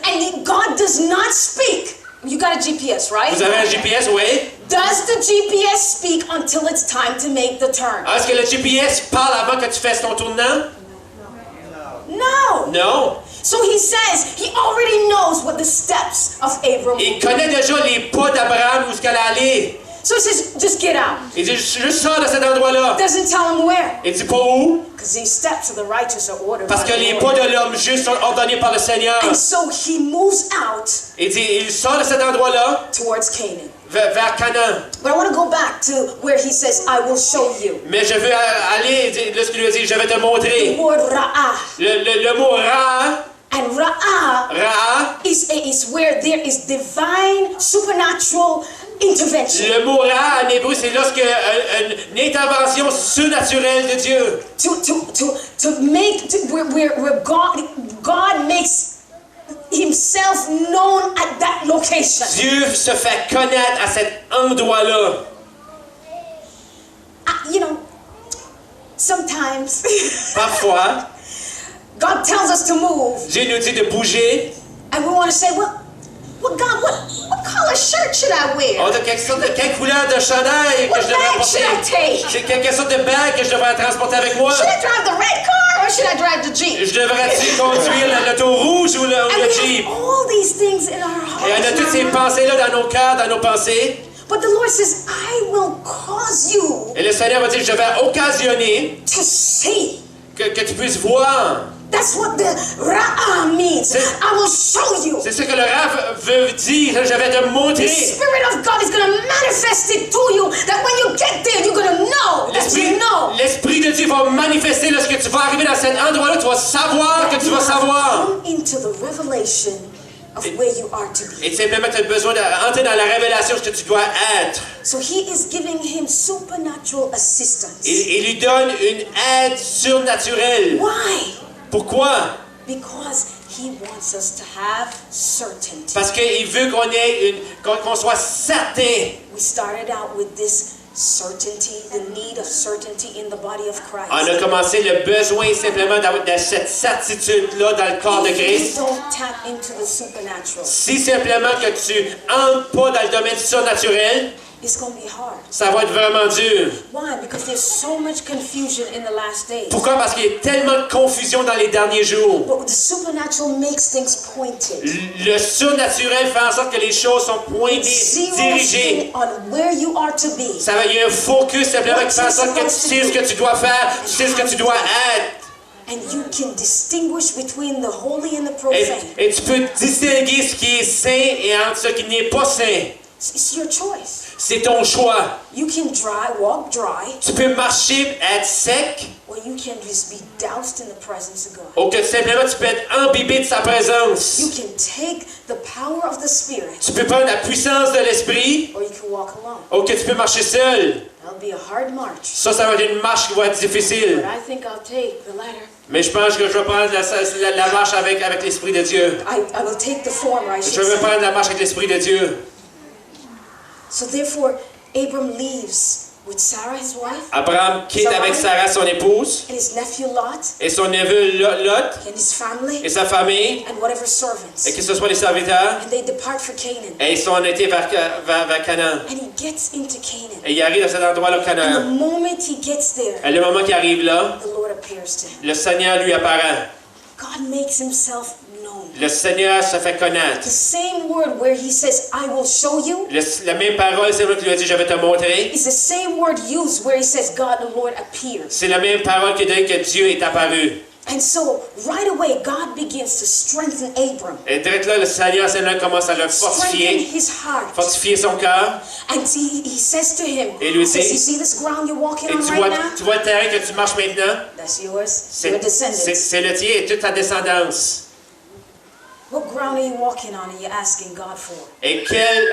S4: And God does not speak. You got a GPS, right?
S3: Vous avez un GPS, oui?
S4: Does the GPS speak until it's time to make the turn?
S3: Est-ce que le GPS parle avant que tu fasses ton tournant?
S4: No.
S3: Non.
S4: So he says he already knows what the steps of Abram
S3: Il
S4: will
S3: connaît déjà les pas d'Abraham où ce qu'elle allait aller.
S4: So he says, just get out.
S3: Il dit, je sors de cet endroit-là.
S4: Doesn't tell him where.
S3: Il dit pas où?
S4: Because these steps of the righteous are ordered
S3: Parce
S4: by
S3: que
S4: the
S3: les
S4: Lord.
S3: pas de l'homme juste sont ordonnés par le Seigneur.
S4: And so he moves out
S3: Il dit, il sort de cet endroit-là
S4: towards Canaan.
S3: vers Canaan.
S4: But I want to go back to where he says, I will show you.
S3: Mais je veux aller, lorsqu'il lui a dit, je vais te montrer.
S4: The word Ra'ah.
S3: Le mot Ra,
S4: And Ra'ah is where there is divine, supernatural intervention.
S3: le mot Ra en hébreu, c'est lorsque une intervention surnaturelle de Dieu.
S4: Where God makes himself known at that location.
S3: Dieu se fait connaître à cet endroit-là.
S4: You know, sometimes
S3: Parfois,
S4: God tells us to move,
S3: Dieu nous dit de bouger.
S4: and we want to say, well, God, what color shirt should I wear?
S3: On a quelle couleur de chandail que
S4: What
S3: je devrais
S4: bag should I
S3: porter?
S4: take?
S3: C'est quelle sorte de bague que je devrais transporter avec moi?
S4: Should I drive the red car or should I drive the Jeep?
S3: Je devrais-tu conduire l'auto rouge ou le
S4: And we
S3: Jeep?
S4: have all these things in our
S3: Et on a toutes
S4: hearts.
S3: ces pensées-là dans nos cœurs, dans nos pensées.
S4: But the Lord says, I will cause you
S3: Et le Seigneur va dire, je vais occasionner
S4: to see.
S3: que tu puisses voir.
S4: That's what the Ra'ah means. I will show you.
S3: C'est ce que le Rav veut dire, je vais te
S4: The
S3: montrer.
S4: Spirit of God is going to manifest it to you, that when you get there, you're going to know that you know.
S3: L'Esprit de Dieu va manifester lorsque tu vas arriver dans cet endroit-là, tu vas savoir que tu vas savoir.
S4: Come into the revelation of where you are to be.
S3: Et simplement, tu as besoin d'entrer dans la révélation de ce que tu dois être.
S4: So he is giving him supernatural assistance.
S3: Il lui donne une aide surnaturelle.
S4: Why?
S3: Pourquoi?
S4: Because he wants us to have certainty.
S3: Parce qu'il veut qu'on soit certain.
S4: We started out with this certainty, the need of certainty in the body of Christ.
S3: On a commencé le besoin simplement d'avoir cette certitude-là dans le corps de
S4: If you
S3: Christ.
S4: don't tap into the supernatural,
S3: Si simplement que tu entres pas dans le domaine surnaturel,
S4: it's going to be hard.
S3: ça va être vraiment dur.
S4: Why? Because there's so much confusion in the last days.
S3: Pourquoi? Parce qu'il y a tellement de confusion dans les derniers jours.
S4: But the supernatural makes things pointed.
S3: Le surnaturel fait en sorte que les choses sont pointées,
S4: Zeroes
S3: dirigées.
S4: in on where you are to be.
S3: Il y a un focus simplement qui fait en sorte que tu sais ce que tu dois faire, tu sais ce que tu dois être.
S4: And you can distinguish between the holy and the profane.
S3: Et tu peux distinguer ce qui est saint et entre ce qui n'est pas saint.
S4: It's your choice.
S3: C'est ton choix.
S4: You can walk dry,
S3: Tu peux marcher, être sec,
S4: or you can just be doused in the presence of God.
S3: ou que simplement tu peux être imbibé de sa présence.
S4: You can take the power of the Spirit,
S3: Tu peux prendre la puissance de l'esprit,
S4: or you can walk alone.
S3: ou que tu peux marcher seul.
S4: That'll be a hard march.
S3: Ça va être une marche qui va être difficile.
S4: But I think I'll take the latter.
S3: Mais je pense que je vais prendre la marche avec l'Esprit de Dieu.
S4: I will take the former, I should
S3: Je vais
S4: say.
S3: prendre la marche avec l'Esprit de Dieu.
S4: So therefore, Abram leaves with Sarah, his wife,
S3: Abraham quitte avec Sarah, son épouse,
S4: and his nephew Lot,
S3: et son neveu Lot,
S4: and his family,
S3: et sa famille,
S4: and whatever servants.
S3: et que ce soit les serviteurs,
S4: And they depart for Canaan.
S3: et ils sont été vers Canaan.
S4: And he gets into Canaan.
S3: Et il arrive à cet endroit-là,
S4: And the
S3: Canaan.
S4: moment he gets there,
S3: Et le moment qu'il arrive là,
S4: the Lord appears to him.
S3: le Seigneur lui apparaît.
S4: God makes himself known.
S3: Le Seigneur se fait connaître.
S4: The same word where he says, I will show you,
S3: La même parole, c'est vrai qu'il lui a dit, je vais te montrer.
S4: is the same word used where he says, God the Lord appears.
S3: C'est la même parole qui dit que Dieu est apparu.
S4: And so, right away, God begins to strengthen Abram,
S3: Et direct là, le Seigneur commence à le
S4: strengthen
S3: fortifier,
S4: his heart.
S3: fortifier son cœur.
S4: And he says to him,
S3: Et lui
S4: he says,
S3: dit-
S4: you see this ground you're walking
S3: Et
S4: on right now?
S3: tu vois le terrain que tu marches maintenant?
S4: That's yours, your descendants.
S3: C'est le tien et toute ta descendance.
S4: What ground are you walking on and you're asking God for?
S3: Et quel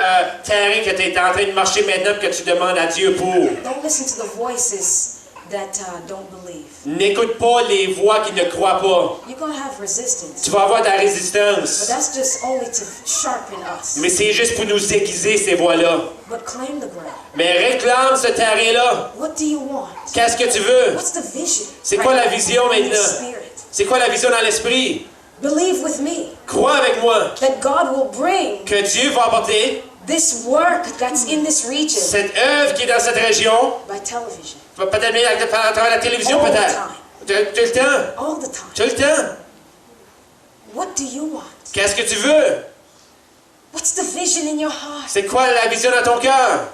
S3: terrain que tu es en train de marcher maintenant que tu demandes à Dieu pour?
S4: Don't listen to the voices that don't believe.
S3: N'écoute pas les voix qui ne croient pas.
S4: You're going to have resistance.
S3: Tu vas avoir de la
S4: But
S3: résistance.
S4: that's just only to sharpen us.
S3: Mais c'est juste pour nous aiguiser ces voix-là.
S4: But claim the ground.
S3: Mais réclame ce terrain-là.
S4: What do you want?
S3: Qu'est-ce que tu veux?
S4: What's the vision?
S3: C'est quoi la vision
S4: in the
S3: maintenant?
S4: Spirit.
S3: C'est quoi la vision dans l'esprit?
S4: Believe with me
S3: Crois avec moi
S4: that God will bring
S3: que Dieu va apporter
S4: this work that's in this region
S3: cette œuvre qui est dans cette région,
S4: by television.
S3: peut-être bien à travers la télévision
S4: All the
S3: peut-être.
S4: time.
S3: Tu as le temps?
S4: All the time.
S3: Tu as le temps?
S4: What do you want?
S3: Qu'est-ce que tu veux?
S4: What's the vision in your heart?
S3: C'est quoi la vision dans ton cœur?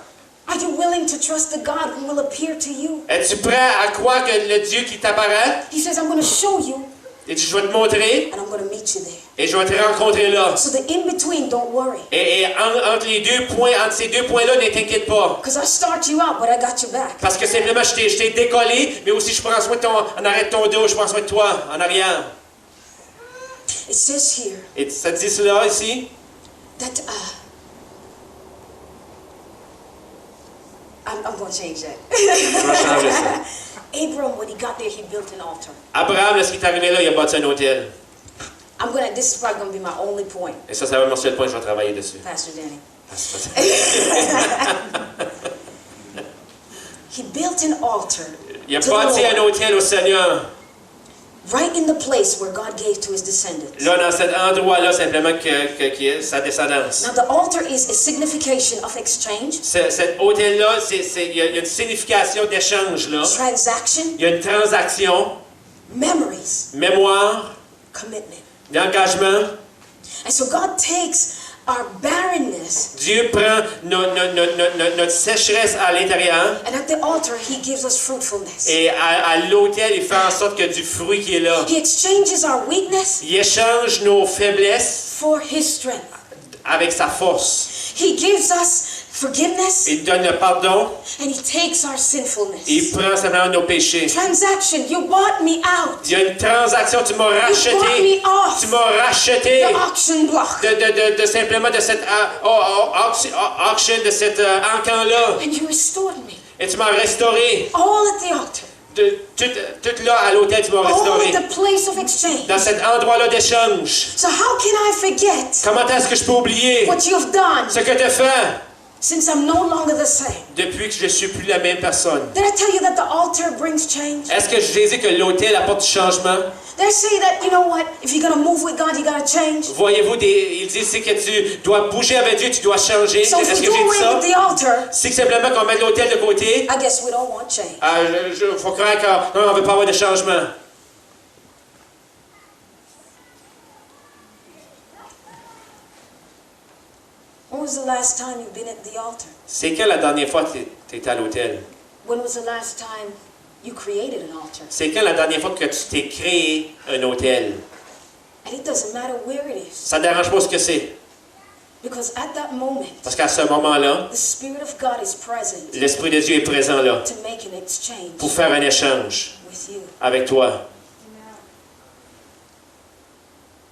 S4: Are you willing to trust the God who will appear to you?
S3: Es-tu prêt à croire que le Dieu qui t'apparaît,
S4: He says, I'm going to show you
S3: et je vais te montrer,
S4: and I'm going to meet you there.
S3: et je vais te rencontrer là.
S4: So the in-between, don't worry.
S3: Et entre ces deux points-là, ne t'inquiète pas.
S4: Because I start you out, but I got your back.
S3: Parce que simplement, je t'ai décollé, mais aussi je prends soin de en arrière de ton dos, je prends soin de toi, en arrière.
S4: It says here
S3: Et ça dit cela ici?
S4: that I'm going to change that.
S3: Je vais changer ça.
S4: Abram, when he got there, he built an altar.
S3: Abraham, lorsqu'il est arrivé là, il a bâti un hôtel.
S4: This is probably going to be my only point,
S3: Et ça va être mon seul point, je vais travailler dessus.
S4: Pastor Danny. He built an altar
S3: Il a
S4: to the
S3: bâti un
S4: Lord,
S3: hôtel au Seigneur.
S4: right in the place where God gave to his descendants.
S3: Là, dans cet endroit-là, simplement, qui est sa descendance.
S4: Now, the altar is a signification of exchange,
S3: Cet hôtel-là, il y a une signification d'échange, là.
S4: transaction,
S3: Il y a une transaction,
S4: memories,
S3: mémoire,
S4: commitment.
S3: d'engagement.
S4: And so God takes our barrenness.
S3: Dieu prend notre sécheresse à l'intérieur
S4: And at the altar, He gives us fruitfulness.
S3: et à l'autel, il fait en sorte qu'il y a du fruit qui est là.
S4: He exchanges our weakness
S3: Il échange nos faiblesses
S4: for His strength.
S3: avec sa force.
S4: He gives us forgiveness
S3: Il donne le pardon
S4: and He takes our sinfulness.
S3: et il prend simplement nos péchés.
S4: Transaction, you bought me out.
S3: Il y a une transaction, tu m'as
S4: You bought
S3: racheté.
S4: me off
S3: Tu m'as racheté
S4: the auction block.
S3: de simplement de cette auction, de cet encan-là.
S4: And You restored me.
S3: Et tu m'as restauré.
S4: All at the altar.
S3: Tout là à l'autel, tu m'as
S4: All
S3: restauré.
S4: at the place of exchange.
S3: Dans cet endroit-là d'échange.
S4: So how can I forget
S3: Comment est-ce que je peux oublier
S4: what you've done
S3: ce que tu as fait
S4: since I'm no longer the same?
S3: depuis que je ne suis plus la même personne?
S4: Did I tell you that the altar brings change?
S3: Est-ce que je disais que l'autel apporte du changement?
S4: Did I say that, you know what, if you're going to move with God, you got to change?
S3: Voyez-vous, il dit c'est que tu dois bouger avec Dieu, tu dois changer.
S4: So
S3: Est-ce
S4: if
S3: que
S4: we
S3: j'ai
S4: do
S3: dit
S4: away with
S3: ça?
S4: the altar,
S3: C'est simplement qu'on met l'autel de côté.
S4: I guess we don't want change.
S3: Il faut croire qu'on ne veut pas avoir de changement.
S4: When was the last time you've been at the altar?
S3: C'est quand la dernière fois que tu étais à l'autel?
S4: When was the last time you created an altar?
S3: C'est quand la dernière fois que tu t'es créé un autel?
S4: And it doesn't matter where it is.
S3: Ça ne dérange pas ce que c'est.
S4: Because at that moment,
S3: Parce qu'à ce moment-là,
S4: the Spirit of God is present
S3: l'Esprit de Dieu est présent là
S4: to make an exchange
S3: pour faire un échange
S4: with you.
S3: avec toi.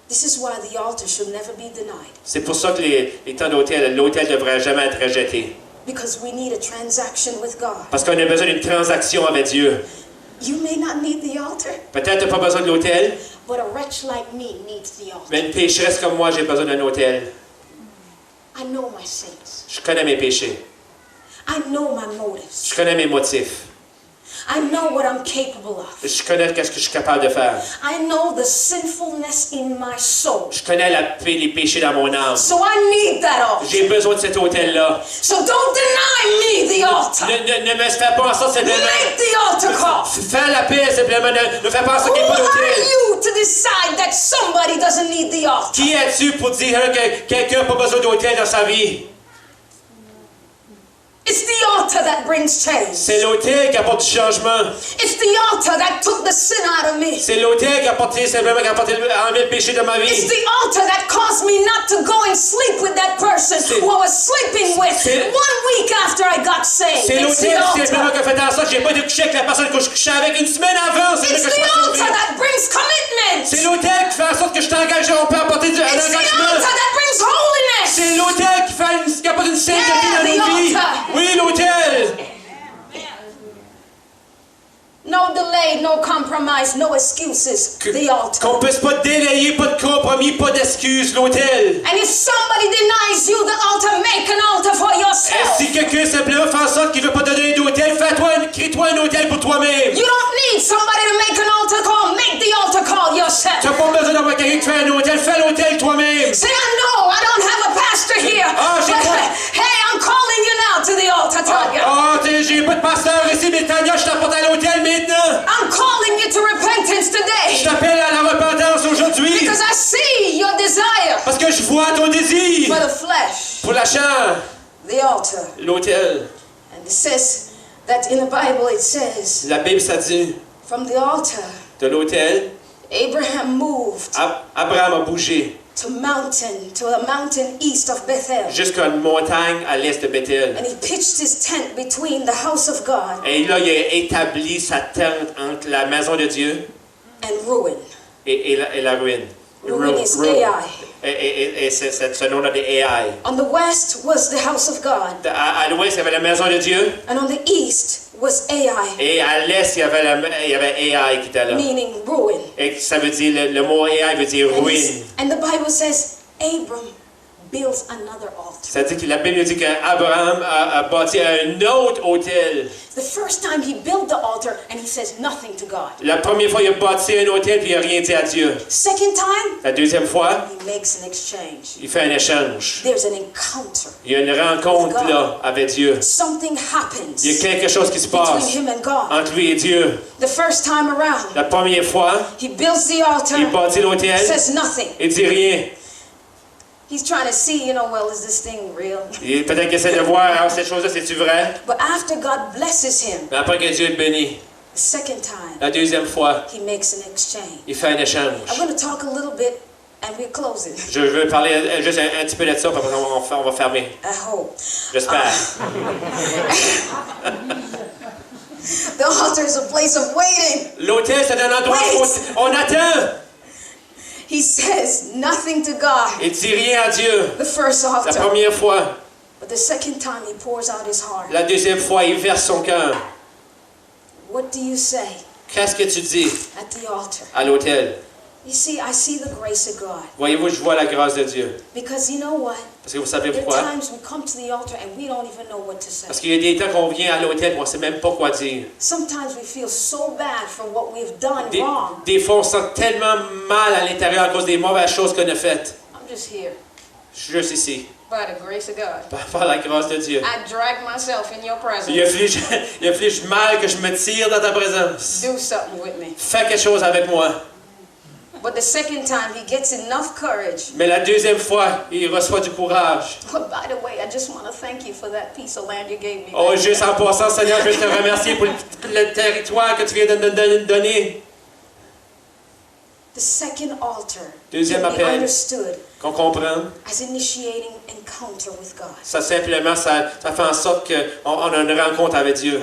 S4: This is why the altar should never be denied.
S3: C'est pour ça que les temps d'autel, l'autel ne devrait jamais être rejeté.
S4: Because we need a transaction with God.
S3: Parce qu'on a besoin d'une transaction avec Dieu.
S4: You may not need the altar,
S3: Peut-être tu n'as pas besoin de l'autel,
S4: but a wretch like me needs the altar.
S3: mais une pécheresse comme moi, j'ai besoin d'un autel.
S4: I know my sins.
S3: Je connais mes péchés.
S4: I know my motives.
S3: Je connais mes motifs.
S4: I know what I'm capable of.
S3: Je connais ce que je suis capable de faire.
S4: I know the sinfulness in my soul.
S3: Je connais les péchés dans mon âme.
S4: So I need that altar.
S3: J'ai besoin de cet autel-là.
S4: So don't deny me the altar.
S3: Ne me fais pas en sorte simplement.
S4: Make the altar call.
S3: Fais la paix simplement. Ne fais pas en sorte
S4: Who
S3: qu'il n'y ait pas
S4: are
S3: d'autel.
S4: you to decide that somebody doesn't need the altar?
S3: Qui es-tu pour dire que quelqu'un n'a pas besoin d'autel dans sa vie?
S4: It's the altar that brings change.
S3: C'est l'autel qui apporte du changement.
S4: It's the altar that took the sin out of me.
S3: C'est l'autel qui a apporté simplement enlevé le péché de ma
S4: It's
S3: vie.
S4: the altar that caused me not to go and sleep with that person who I was sleeping with 1 week after I got saved.
S3: C'est
S4: It's the
S3: l'autel simplement qui
S4: altar.
S3: a fait en sorte que j'ai pas été couché avec la personne que je couchais avec une semaine avant. C'est
S4: It's
S3: que je
S4: the
S3: sois sauvé.
S4: altar that brings commitment.
S3: C'est l'autel qui fait en sorte que je t'engage. On peut apporter un
S4: It's the
S3: engagement.
S4: altar that brings holiness.
S3: C'est l'autel qui apporte une sainteté
S4: Yeah,
S3: dans
S4: the
S3: nos vies.
S4: altar.
S3: Oui, l'autel.
S4: No delay, no compromise, no excuses. The altar.
S3: Qu'on puisse pas délayer, pas de compromis, pas d'excuses, l'autel.
S4: And if somebody denies you the altar, make an altar for
S3: Et
S4: yourself.
S3: si quelqu'un simplement fait en sorte qu'il veut pas te donner d'hôtel, crée-toi un hôtel pour toi-même.
S4: You don't need somebody to make an altar call. Make the altar call yourself.
S3: Tu n'as pas besoin d'avoir quelqu'un qui fait un hôtel, fais l'hôtel toi-même.
S4: Say, I know I don't have a pastor here.
S3: Ah, j'ai
S4: But,
S3: pas-
S4: hey, I'm calling you now to the altar, Tanya.
S3: J'ai pas de pasteur ici, mais Tania, je t'apporte à l'hôtel maintenant.
S4: I'm calling you to repentance
S3: Je
S4: today.
S3: t'appelle à la repentance aujourd'hui.
S4: Because I see your desire
S3: Parce que je vois ton désir
S4: for the flesh.
S3: pour la chair.
S4: The altar.
S3: L'hôtel.
S4: And it says that in the Bible it says,
S3: La Bible, ça dit,
S4: from the altar,
S3: de l'hôtel,
S4: Abraham moved
S3: Abraham a bougé
S4: to a mountain east of Bethel.
S3: jusqu'à une montagne à l'est de Bethel.
S4: And he pitched his tent between the house of God
S3: Et là, il a établi sa tente entre la maison de Dieu
S4: and ruin.
S3: et la ruine.
S4: Ruin is
S3: Ruin.
S4: Ai.
S3: Et ce nom-là de Ai.
S4: On the west was the house of God,
S3: À l'ouest, il y avait la maison de Dieu.
S4: and on the east was Ai,
S3: Et à l'est, il y avait Ai qui était là.
S4: meaning ruin.
S3: Et ça veut dire, le mot Ai veut dire ruine.
S4: And the Bible says Abram builds another altar.
S3: Ça dit que la Bible dit qu'Abraham a bâti un autre autel.
S4: The first time he built the altar and he says nothing to God.
S3: La première fois, il a bâti un autel puis il n'a rien dit à Dieu.
S4: Second time,
S3: La deuxième fois,
S4: he makes an exchange.
S3: il fait un échange.
S4: There's an encounter.
S3: Il y a une rencontre là avec Dieu.
S4: Something happens
S3: Il y a quelque chose qui se
S4: between
S3: passe
S4: him and God.
S3: entre lui et Dieu.
S4: The first time around,
S3: La première fois,
S4: he builds the altar,
S3: il bâtit l'autel,
S4: says nothing.
S3: il dit rien.
S4: He's trying to see, well, is this thing real?
S3: Et peut-être qu'il essaie de voir, ah, cette chose-là, c'est-tu vrai?
S4: But after God blesses him,
S3: Mais après que Dieu le bénit,
S4: the second time,
S3: la deuxième fois,
S4: he makes an exchange.
S3: il fait un échange.
S4: I'm going to talk a little bit and we're closing.
S3: Je veux parler juste un petit peu de ça, puis après on va fermer.
S4: I hope.
S3: J'espère.
S4: The altar is a place of waiting.
S3: L'autel, c'est un endroit où on attend.
S4: He says nothing to God.
S3: Il dit rien à Dieu.
S4: The first
S3: La
S4: altar.
S3: première fois.
S4: But the second time he pours out his heart.
S3: La deuxième fois, il verse son cœur.
S4: What do you say
S3: Qu'est-ce que tu dis
S4: at the altar?
S3: à l'autel?
S4: You see, I see the grace of God.
S3: Voyez-vous, je vois la grâce de Dieu.
S4: Because you know what?
S3: Parce que vous savez
S4: There are
S3: pourquoi?
S4: times we come to the altar and we don't even know what to say.
S3: Parce qu'il y a des temps qu'on vient à l'autel et on ne sait même pas quoi dire.
S4: Sometimes we feel so bad for what we've done
S3: Des,
S4: wrong.
S3: des fois, on se sent tellement mal à l'intérieur à cause des mauvaises choses qu'on a faites.
S4: I'm just here
S3: Je suis juste ici,
S4: by the grace of God.
S3: par la grâce de Dieu.
S4: I drag myself in your presence.
S3: Il a fallu mal que je me tire dans ta présence.
S4: Do something with me.
S3: Fais quelque chose avec moi.
S4: But the second time he gets enough courage.
S3: Mais la deuxième fois, il reçoit du courage.
S4: But by the way, I just want to thank you for that piece of land you gave me.
S3: Oh, juste en passant, Seigneur, je veux te remercier pour le territoire que tu viens de nous donner.
S4: The second altar
S3: Deuxième
S4: can be
S3: appel.
S4: understood
S3: Qu'on comprenne.
S4: as initiating encounter with God.
S3: Ça simplement, ça fait en sorte qu'on a une rencontre avec Dieu.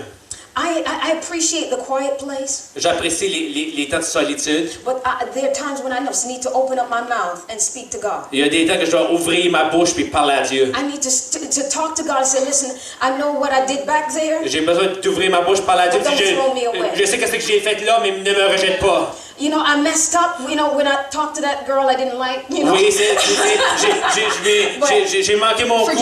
S4: I appreciate the quiet place,
S3: J'apprécie les temps de solitude.
S4: but there are times when I just need to open up my mouth and speak to God.
S3: Il y a des temps que je dois ouvrir ma bouche puis parler à Dieu.
S4: I need to talk to God and say, listen, I know what I did back there.
S3: J'ai besoin d'ouvrir ma bouche, parler à Dieu.
S4: But don't throw me away.
S3: Je sais qu'est-ce que j'ai fait là, mais ne me rejette pas.
S4: You know, I messed up, when I talked to that girl I didn't like,
S3: Oui, j'ai manqué mon coup,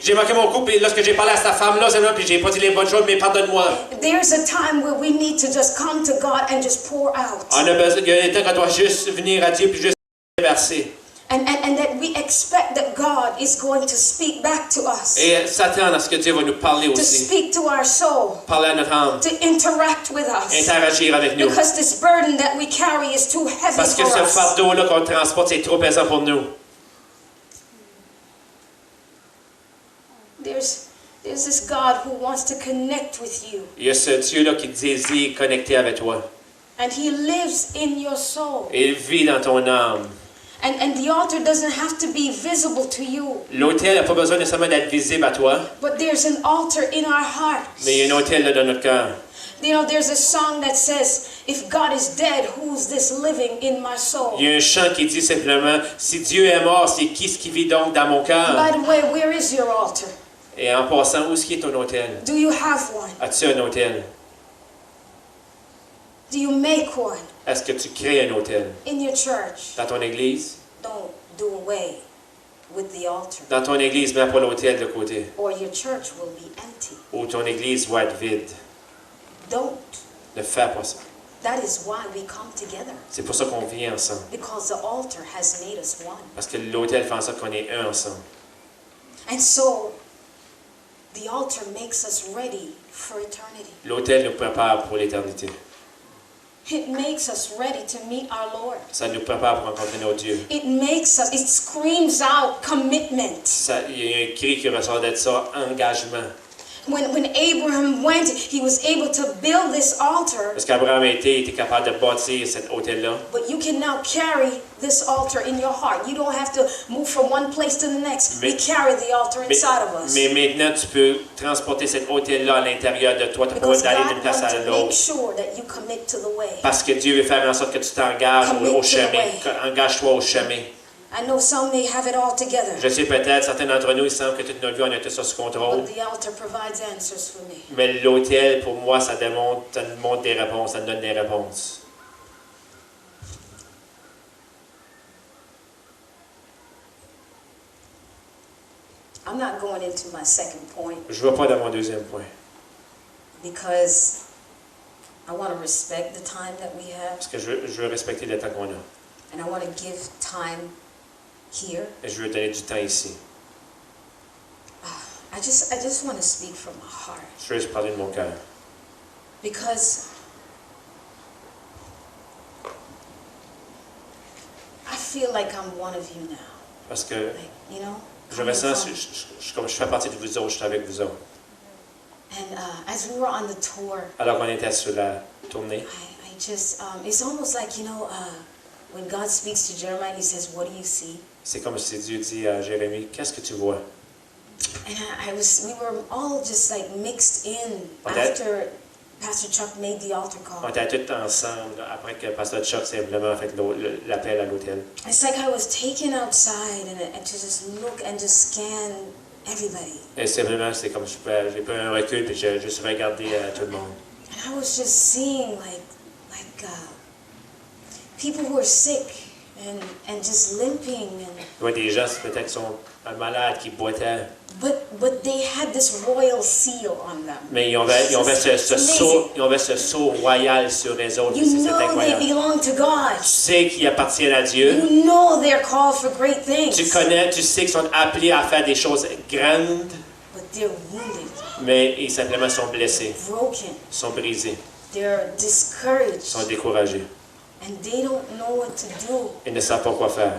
S3: j'ai manqué mon coup, puis lorsque j'ai parlé à cette femme-là, c'est là, puis j'ai pas dit les bonnes choses, mais pardonne-moi.
S4: There's a time where we need to just come to God and just pour out.
S3: On a besoin, il y a des temps qu'on doit juste venir à Dieu, puis juste verser.
S4: And that we expect that God is going to speak back to us.
S3: Et s'attendre à ce que Dieu va nous parler
S4: To
S3: aussi.
S4: speak to our soul.
S3: Parler à notre âme.
S4: To interact with us.
S3: Interagir avec nous.
S4: Because this burden that we carry is too heavy
S3: Parce que
S4: for
S3: ce
S4: us.
S3: fardeau-là qu'on transporte, c'est trop pesant pour nous.
S4: There's this God who wants to connect with you.
S3: Il y a ce Dieu-là qui désire connecter avec toi.
S4: And He lives in your soul.
S3: Et il vit dans ton âme.
S4: And the altar doesn't have to be visible to you.
S3: L'autel n'a pas besoin nécessairement d'être visible à toi,
S4: But there's an altar in our hearts.
S3: mais il y a un autel là dans notre cœur.
S4: You know, there's a song that says, if God is dead, who's this living in my soul?
S3: Il y a un chant qui dit simplement, si Dieu est mort, c'est qui ce qui vit donc dans mon cœur?
S4: By the way, where is your altar?
S3: Et en passant, où est-ce qu'il est ton autel?
S4: Do you have one?
S3: As-tu un autel?
S4: Do you make one
S3: Est-ce que tu crées un autel?
S4: in your church?
S3: Dans ton église?
S4: Don't do away with the altar,
S3: Dans ton église, mets pas l'autel de côté.
S4: or your church will be empty.
S3: Ou ton église va être vide.
S4: Don't.
S3: Ne fais pas ça.
S4: That is why we come together,
S3: C'est pour ça qu'on vient ensemble.
S4: because the altar has made us one.
S3: Parce que l'autel fait en sorte qu'on est un ensemble.
S4: And so, the altar makes us ready for eternity.
S3: L'autel nous prépare pour l'éternité.
S4: It makes us ready to meet our Lord.
S3: Ça nous prépare pour rencontrer notre Dieu.
S4: It screams out commitment.
S3: Il y a un cri qui ressort de ça, engagement.
S4: When Abraham went, he was able to build this altar,
S3: Parce qu'Abraham était capable de bâtir cet autel-là.
S4: but you can now carry this altar in your heart. You don't have to move from one place to the next. We carry the altar inside of us.
S3: Mais maintenant, tu peux transporter cet autel-là à l'intérieur de toi. Tu peux
S4: Because
S3: d'aller
S4: God
S3: d'une place
S4: wants
S3: à
S4: to make
S3: l'autre.
S4: sure that you commit to the way.
S3: Parce que Dieu veut faire en sorte que tu t'engages
S4: Commit
S3: au
S4: to the
S3: chemin.
S4: way.
S3: Engage-toi au chemin.
S4: I know some may have it all together,
S3: Je sais peut-être, certains d'entre nous, il semble que toute notre vie, on a tout ça sous contrôle.
S4: but the altar provides answers for me.
S3: Mais l'autel, pour moi, ça nous montre des réponses, ça nous donne des réponses.
S4: I'm not going into my second point
S3: Je ne vais pas dans mon deuxième point.
S4: because I want to respect the time that we have,
S3: Parce que je veux respecter le temps qu'on a.
S4: and I want to give time here.
S3: Et je veux donner du temps ici.
S4: I just want to speak from my heart
S3: Je veux juste parler de mon cœur.
S4: because I feel like I'm one of you now.
S3: Parce que
S4: Like, you know,
S3: je
S4: coming
S3: ressens,
S4: from-
S3: comme je fais partie de vous autres, je suis avec vous autres.
S4: And as we were on the tour,
S3: Alors qu'on était sur la tournée,
S4: I just, it's almost like, you know, when God speaks to Jeremiah, he says, what do you see?
S3: c'est comme si Dieu dit à Jérémie, qu'est-ce que tu vois?
S4: And we were all just like mixed in
S3: Okay.
S4: after Pastor Chuck made the altar
S3: On
S4: call.
S3: était tous ensemble après que Pasteur Chuck simplement fait l'appel à l'hôtel.
S4: It's like I was taken outside and to just look and just scan everybody.
S3: Et simplement, c'est comme j'ai pris un recul et j'ai juste regardé tout le monde.
S4: And I was just seeing like people who are sick and just limping
S3: Je vois des gens peut-être qui sont malades, qui boitaient,
S4: but they had this royal seal on them.
S3: mais ils avaient ce sceau royal sur les autres.
S4: You
S3: C'est
S4: know they
S3: incroyable.
S4: belong to God.
S3: Tu sais qu'ils appartiennent à Dieu.
S4: You know they're called for great things.
S3: Tu sais qu'ils sont appelés à faire des choses grandes,
S4: But they're wounded,
S3: mais ils simplement sont blessés,
S4: broken,
S3: sont brisés,
S4: they're discouraged,
S3: sont découragés.
S4: and they don't know what to do.
S3: Ils ne savent pas quoi faire.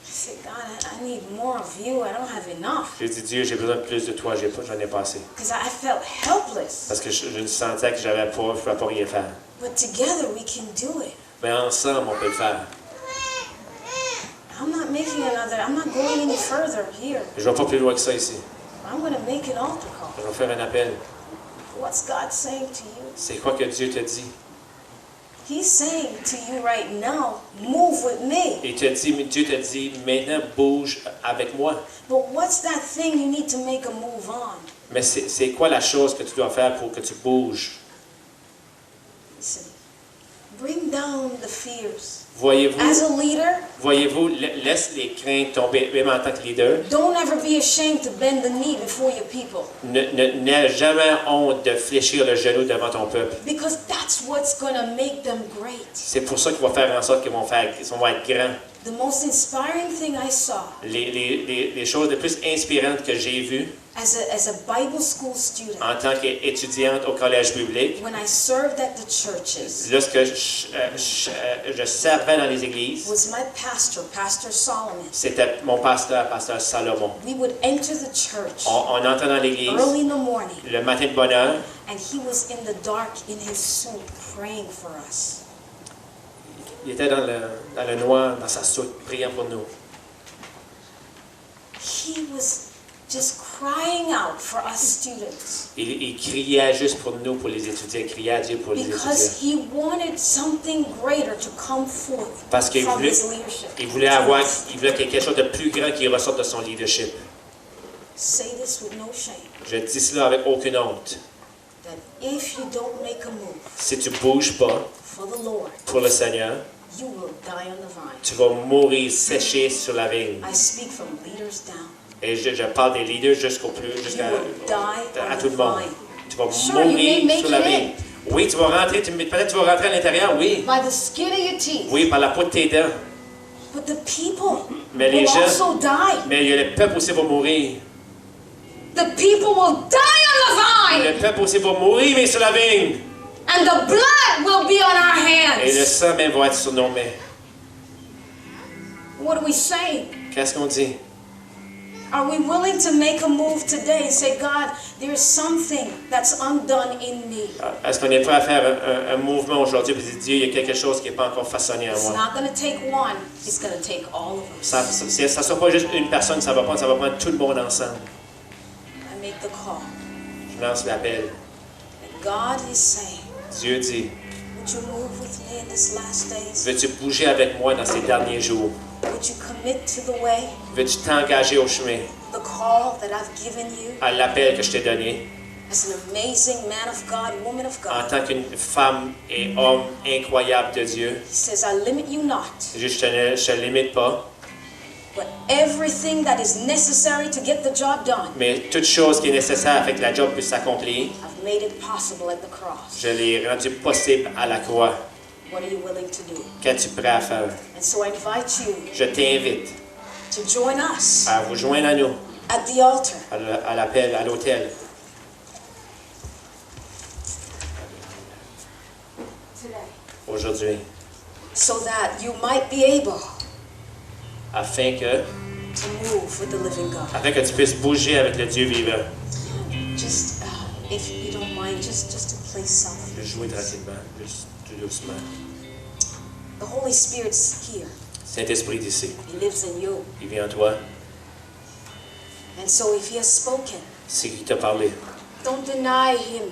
S4: I said, God, I need more of you. I don't have enough.
S3: J'ai dit, Dieu, j'ai besoin de plus de toi, j'en ai pas assez.
S4: Because I felt helpless.
S3: Parce que je sentais que je ne pouvais pas rien faire.
S4: But together we can do it.
S3: Mais ensemble, on peut le faire.
S4: I'm not going any further here.
S3: Je ne vais pas plus loin que ça ici.
S4: I'm going to make an altar call.
S3: Je vais faire un appel.
S4: What's God saying to you?
S3: C'est quoi que Dieu te dit?
S4: He's saying to you right now, move with me.
S3: Et Dieu te dit, maintenant, bouge avec moi.
S4: But what's that thing you need to make a move on?
S3: Mais c'est quoi la chose que tu dois faire pour que tu bouges?
S4: Listen, bring down the fears.
S3: Voyez-vous,
S4: As a leader,
S3: laisse les craintes tomber, même en tant que leader.
S4: don't ever be ashamed to bend the knee before your people.
S3: N'aie jamais honte de fléchir le genou devant ton peuple.
S4: Because that's what's going to make them great.
S3: C'est pour ça qu'il va faire en sorte qu'ils vont être grands.
S4: The most inspiring thing I saw
S3: Les choses les plus inspirantes que j'ai vues
S4: as a Bible school student,
S3: en tant qu'étudiante au collège biblique,
S4: when I served at the churches,
S3: lorsque je servais dans les églises,
S4: was my pastor, Pastor Solomon.
S3: c'était mon pasteur, Pasteur Salomon.
S4: We would enter the church
S3: On entrait dans l'église
S4: early in the morning,
S3: le matin de bonne heure.
S4: and he was in the dark in his suit praying for us.
S3: Il était dans le noir, dans sa soute, priant pour nous.
S4: He was just crying out for us students
S3: Il criait juste pour nous, pour les étudiants. Il criait à Dieu pour les
S4: because
S3: étudiants.
S4: he wanted something greater to come forth
S3: Parce qu'il
S4: from
S3: voulait,
S4: his leadership.
S3: il voulait quelque chose de plus grand qui ressorte de son leadership.
S4: Say this with no shame,
S3: Je dis cela avec aucune honte.
S4: that if you don't make a move
S3: Si tu ne bouges pas
S4: for the Lord,
S3: pour le Seigneur,
S4: you will die on the vine.
S3: tu vas mourir séché sur la vigne.
S4: I speak from leaders down.
S3: Et je parle des leaders jusqu'à
S4: You will die
S3: à
S4: on
S3: tout
S4: the
S3: le monde.
S4: vine.
S3: Tu vas
S4: Sure, you may
S3: mourir
S4: make
S3: sur la
S4: it
S3: vigne. Oui, tu vas rentrer, peut-être tu vas rentrer à l'intérieur, oui.
S4: By the skin of your teeth.
S3: Oui, par la peau de tes dents.
S4: But the people
S3: Mais les
S4: will
S3: gens,
S4: also die.
S3: mais le peuple aussi va mourir.
S4: The people will die on the vine.
S3: Le peuple aussi va mourir, mais sur la vigne.
S4: And the blood will be on our
S3: Et le
S4: hands.
S3: sang même va être sur nos mains.
S4: What are we saying?
S3: Qu'est-ce qu'on dit?
S4: Are we willing to make a move today and say, God, there is something that's undone in me.
S3: Est-ce qu'on est prêt à faire un mouvement aujourd'hui et dire, Dieu, il y a quelque chose qui n'est pas encore façonné en
S4: It's
S3: moi?
S4: not going to take one, it's going to take all of us.
S3: Ça ne sera pas juste une personne, ça va prendre tout le monde ensemble.
S4: I make the call.
S3: Je lance l'appel.
S4: And God is saying,
S3: Dieu dit,
S4: would you move with me in these last days?
S3: veux-tu bouger avec moi dans ces derniers jours?
S4: Would you commit to the way,
S3: Veux-tu t'engager au chemin,
S4: the call that I've given you
S3: à l'appel que je t'ai donné,
S4: as an amazing man of God, woman of
S3: en
S4: God?
S3: tant qu'une femme et homme incroyable de Dieu?
S4: He says, I limit you not,
S3: Je te limite pas,
S4: but everything that is necessary to get the job done,
S3: mais toute chose qui est nécessaire afin que la job puisse s'accomplir,
S4: I've made it possible at the cross.
S3: je l'ai rendu possible à la croix.
S4: What are you willing to do?
S3: Qu'es-tu prêt à faire?
S4: And so I invite you
S3: Je t'invite
S4: to join us
S3: à vous joindre à nous,
S4: at the altar
S3: à l'appel, à l'hôtel,
S4: today
S3: aujourd'hui,
S4: so that you might be able
S3: afin que
S4: to move with the living God.
S3: afin que tu puisses bouger avec le Dieu vivant.
S4: Just, if you don't mind, just to play softly.
S3: Juste jouer tranquillement, juste tout doucement.
S4: The Holy Spirit's here.
S3: Saint-Esprit est ici.
S4: He lives in you.
S3: Il vient en toi.
S4: And so if he has spoken,
S3: C'est qui t'a parlé.
S4: don't deny him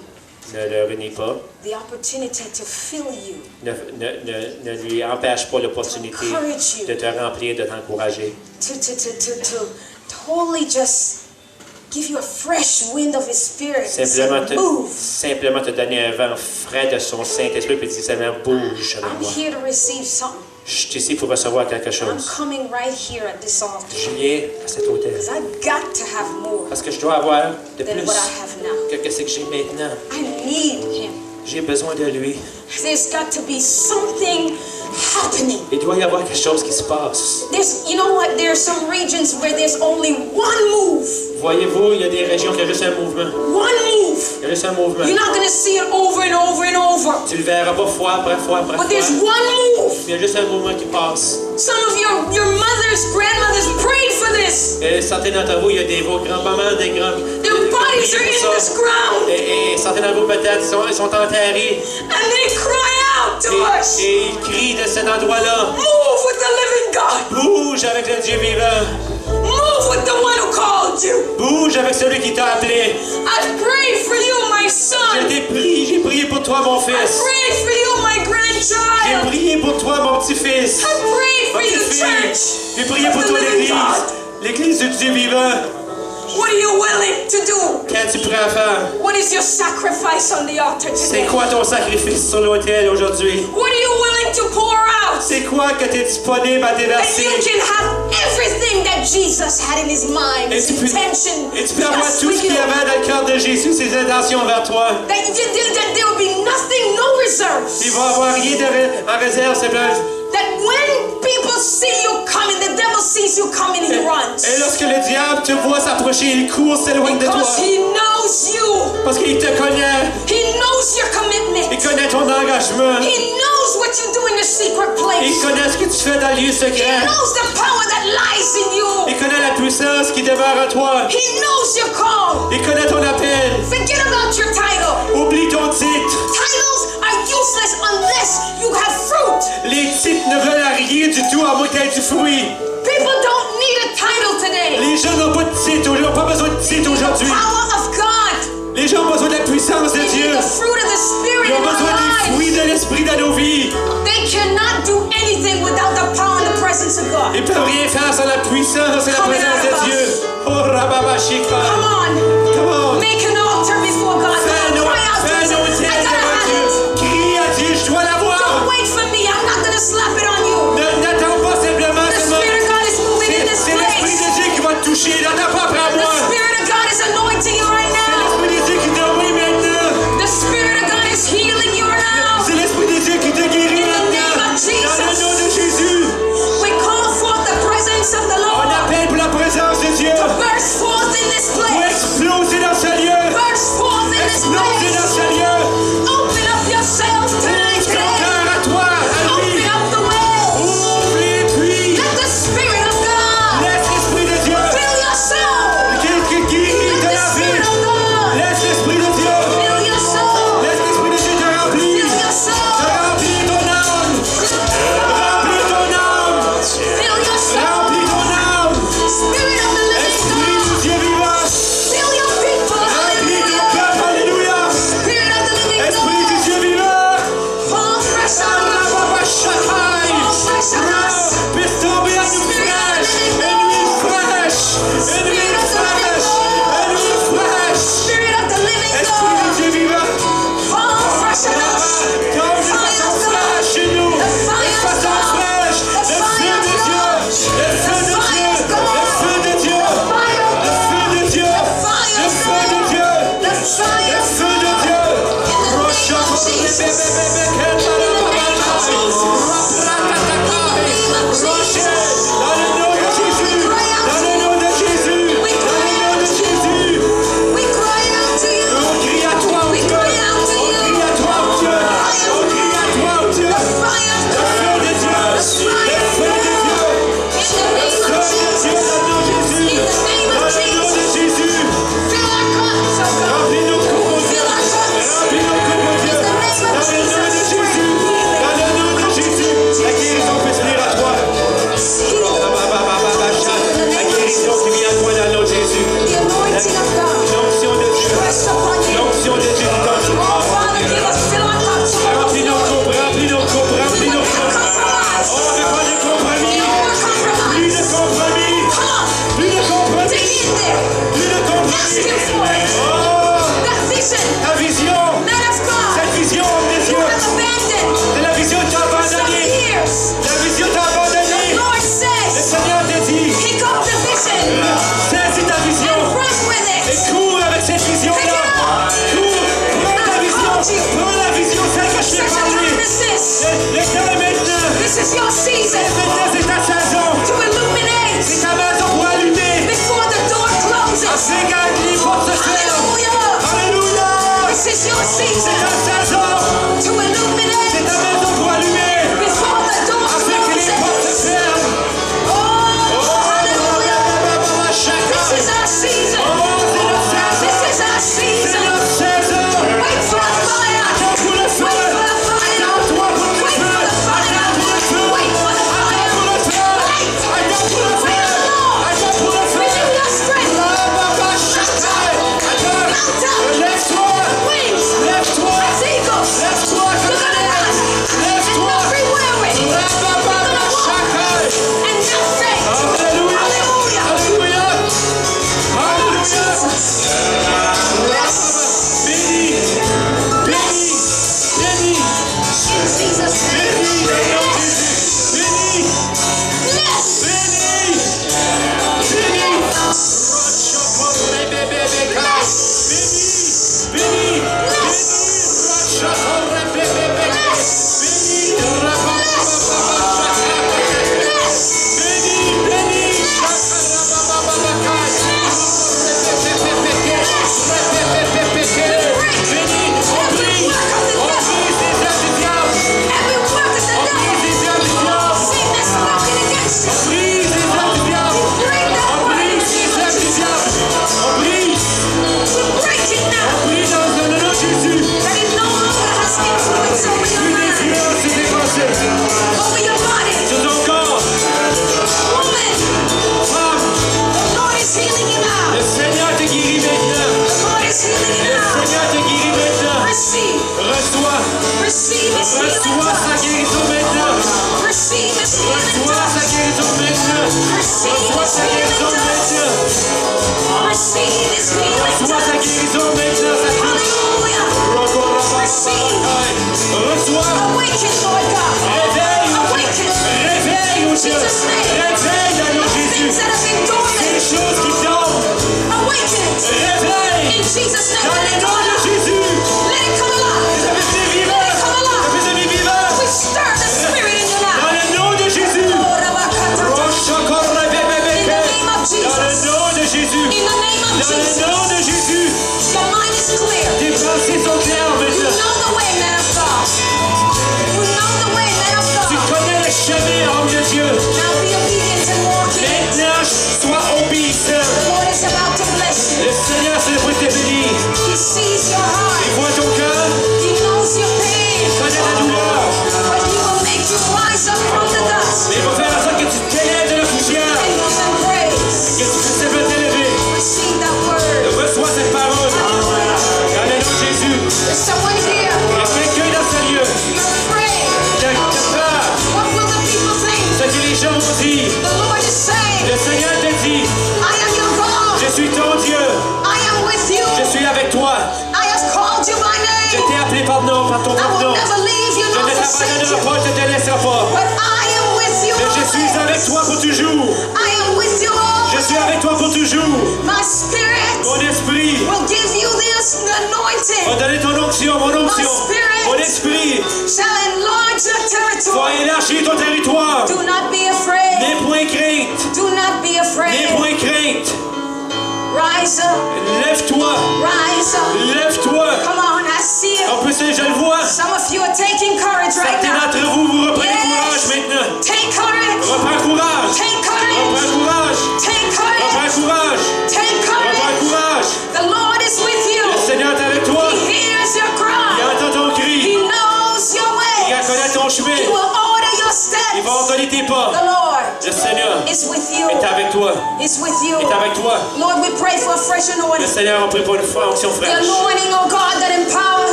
S3: Ne le renie pas.
S4: the opportunity to fill you,
S3: Ne lui empêche pas l'opportunité
S4: encourage you,
S3: de te remplir, de t'encourager.
S4: to totally just give you a fresh wind of his spirit.
S3: Simplement te donner un vent frais de son Saint-Esprit et dire simplement bouge avec
S4: I'm
S3: moi.
S4: here to receive something.
S3: Je suis ici pour recevoir quelque
S4: I'm
S3: chose.
S4: coming right here at this altar.
S3: Je viens à cet hôtel
S4: Because I've got to have more
S3: parce que je dois avoir de
S4: than
S3: plus
S4: what I have now.
S3: que ce que j'ai maintenant.
S4: I need him.
S3: J'ai besoin de lui.
S4: There's got to be something happening.
S3: Il doit y avoir quelque chose qui se passe.
S4: You know what? There are some regions where there's only one move.
S3: Voyez-vous, il y a des régions qui ont juste un mouvement.
S4: One move.
S3: Il y a juste un mouvement.
S4: You're not going to see it over and over and over.
S3: Tu le verras pas fois après fois après
S4: But
S3: fois.
S4: there's one move.
S3: Il y a juste un mouvement qui passe.
S4: Some of your mothers, grandmothers prayed for this.
S3: Et certains d'entre vous, il y a vos grands-mamans, des grands...
S4: Their bodies are in this ground.
S3: Et certains d'entre vous, peut-être, ils sont enterrés.
S4: And they cry out to us.
S3: Et ils crient de cet endroit-là.
S4: Move with the living God.
S3: Bouge avec le Dieu vivant.
S4: Move with the one who called you.
S3: Bouge avec celui qui t'a appelé.
S4: I prayed for you, my son.
S3: J'ai prié pour toi, mon
S4: I
S3: fils.
S4: prayed for you, my
S3: J'ai
S4: grandchild.
S3: prié pour toi, mon petit-fils.
S4: I prayed
S3: Ma
S4: for you,
S3: petite-fille.
S4: church.
S3: J'ai prié pour
S4: of the
S3: toi,
S4: living
S3: l'Église.
S4: God.
S3: L'Église du Dieu vivant.
S4: What are you willing to do?
S3: Qu'es-tu prêt à faire?
S4: What is your sacrifice on the altar
S3: C'est
S4: today?
S3: quoi ton sacrifice sur l'autel aujourd'hui?
S4: What are you willing to pour out?
S3: C'est quoi que tu es disponible à
S4: That
S3: déverser?
S4: you can have everything that Jesus had in his mind,
S3: Et
S4: his
S3: tu peux avoir
S4: just
S3: tout
S4: for
S3: ce qu'il y
S4: you.
S3: avait dans le cœur de Jésus, ses intentions vers toi.
S4: That there will be nothing, no reserves.
S3: Il va y avoir rien en réserve, c'est bien.
S4: That when people see you coming, the devil sees you coming, he runs.
S3: Et lorsque le diable te voit s'approcher, il court, s'éloigne de toi.
S4: Because he knows you.
S3: Parce qu'il te connaît.
S4: He knows your commitment.
S3: Il connaît ton engagement.
S4: He knows what you do in the secret
S3: Il
S4: place.
S3: connaît ce que tu fais dans le lieu
S4: He
S3: secret.
S4: knows the power that lies in you.
S3: Il connaît la puissance qui demeure en toi.
S4: He knows your call.
S3: Il connaît ton appel.
S4: Forget about your title.
S3: Oublie ton titre.
S4: Titles are useless unless you have fruit.
S3: Les titres ne veulent rien du tout à moins qu'il y ait du fruit.
S4: People don't need a title today.
S3: Les gens n'ont pas de titre, ils n'ont pas besoin de titre aujourd'hui.
S4: Power of God.
S3: Les gens ont besoin de la puissance de
S4: They
S3: Dieu.
S4: need the fruit of the Spirit
S3: Ils ont
S4: in our
S3: besoin des
S4: lives.
S3: fruits de l'Esprit dans nos vies.
S4: They cannot do anything without the power and the presence of God.
S3: Ils ne peuvent rien faire sans la puissance et la présence de Dieu. Oh, Rababashika.
S4: Come on.
S3: Come on.
S4: Make an altar before God.
S3: Fais
S4: Cry out to
S3: un
S4: Him.
S3: autel
S4: I gotta
S3: devant
S4: have
S3: Dieu.
S4: it.
S3: Crie à Dieu, je dois l'avoir.
S4: Don't wait for me. I'm not gonna slap it on you.
S3: N'attends pas simplement
S4: The
S3: seulement.
S4: Spirit of God is moving in this
S3: C'est l'Esprit
S4: place.
S3: de Dieu qui va te toucher. N'attends pas après
S4: The
S3: moi.
S4: Spirit of God is anointing you right
S3: C'est
S4: now.
S3: l'Esprit de Dieu qui te envoie maintenant.
S4: The Spirit of God is healing you right now.
S3: C'est l'Esprit de Dieu qui te guérit maintenant.
S4: name of Jesus.
S3: Dans le nom de Jésus.
S4: We call forth the presence of the
S3: On
S4: Lord
S3: appelle pour la présence de Dieu.
S4: to burst forth in this place.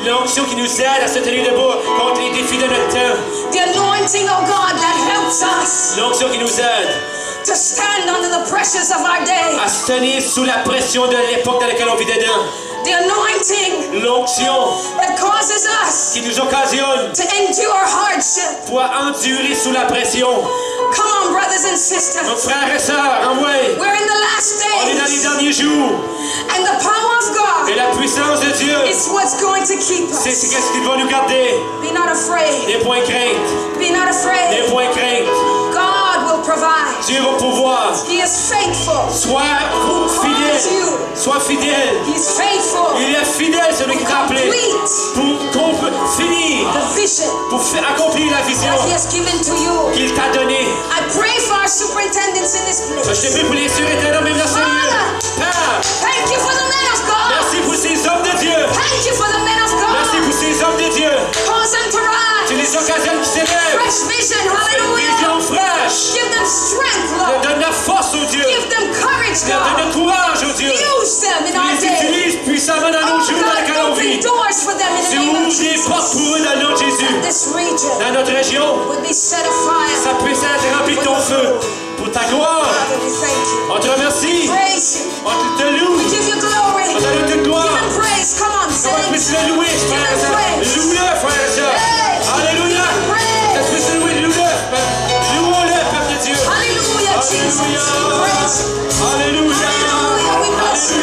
S3: L'onction qui nous aide à se tenir debout contre les défis de notre temps.
S4: The anointing, oh God, that helps us
S3: L'onction qui nous aide
S4: to stand under the pressures of our day.
S3: à se tenir sous la pression de l'époque dans laquelle on vit dedans.
S4: The anointing
S3: L'onction
S4: that causes us
S3: qui nous occasionne
S4: to endure hardship.
S3: pour endurer sous la pression.
S4: Come on, brothers and
S3: Nos
S4: sisters.
S3: frères et sœurs, envoyez.
S4: We're in the last
S3: On est dans les
S4: days,
S3: derniers jours.
S4: and the power of
S3: Et
S4: God
S3: la puissance de Dieu,
S4: is what's going to keep
S3: c'est
S4: us.
S3: qu'est-ce qu'il va nous garder.
S4: Be not afraid.
S3: Des points craintes.
S4: Be not afraid.
S3: Des points craintes.
S4: God will provide.
S3: Dieu va pouvoir.
S4: He is faithful.
S3: Sois fidèle. Sois fidèle.
S4: He's faithful.
S3: Il est fidèle, celui qui t'a appelé. Pour finir.
S4: The vision
S3: Pour accomplir la vision
S4: that He has given to you.
S3: qu'il t'a donnée.
S4: I pray for our superintendents in this
S3: Je
S4: place.
S3: t'ai pris pour les surintendants, même dans ce lieu. Père,
S4: Thank you for the men of God.
S3: merci pour ces hommes de Dieu.
S4: Thank you for the men of
S3: Merci
S4: God.
S3: pour ces hommes de Dieu.
S4: Cause them to
S3: Tu
S4: rise.
S3: les occasions qui s'élèvent.
S4: Fresh vision.
S3: Une
S4: Hallelujah.
S3: vision fraîche.
S4: Give them strength, Lord.
S3: Donne la force au Dieu.
S4: Give them courage,
S3: Donne
S4: God.
S3: le courage au Dieu.
S4: Use them in our
S3: Tu les
S4: day.
S3: utilises puissamment dans nos
S4: Oh
S3: jours dans
S4: God,
S3: lesquels on
S4: open
S3: vit.
S4: doors for them in the
S3: Tu
S4: name of
S3: ouvres des portes
S4: Jesus.
S3: pour eux dans le nom de Jésus.
S4: This region
S3: Dans notre région,
S4: would be set afire.
S3: ça puisse être rempli de ton feu. Pour ta gloire,
S4: Father, we thank you.
S3: on te remercie.
S4: Praise you.
S3: On te loue.
S4: We give you glory.
S3: On te donne toute gloire.
S4: Give him praise. Come on,
S3: Qu'on puisse
S4: saints.
S3: le louer, frère et sœur. Loue-le, frère et sœur.
S4: Hey.
S3: Alléluia.
S4: Praise.
S3: Que tu puisses le louer, loue-le. Louons-le, peuple de Dieu.
S4: Hallelujah. Jesus.
S3: Alléluia.
S4: Praise.
S3: Alléluia.
S4: Hallelujah. We bless you.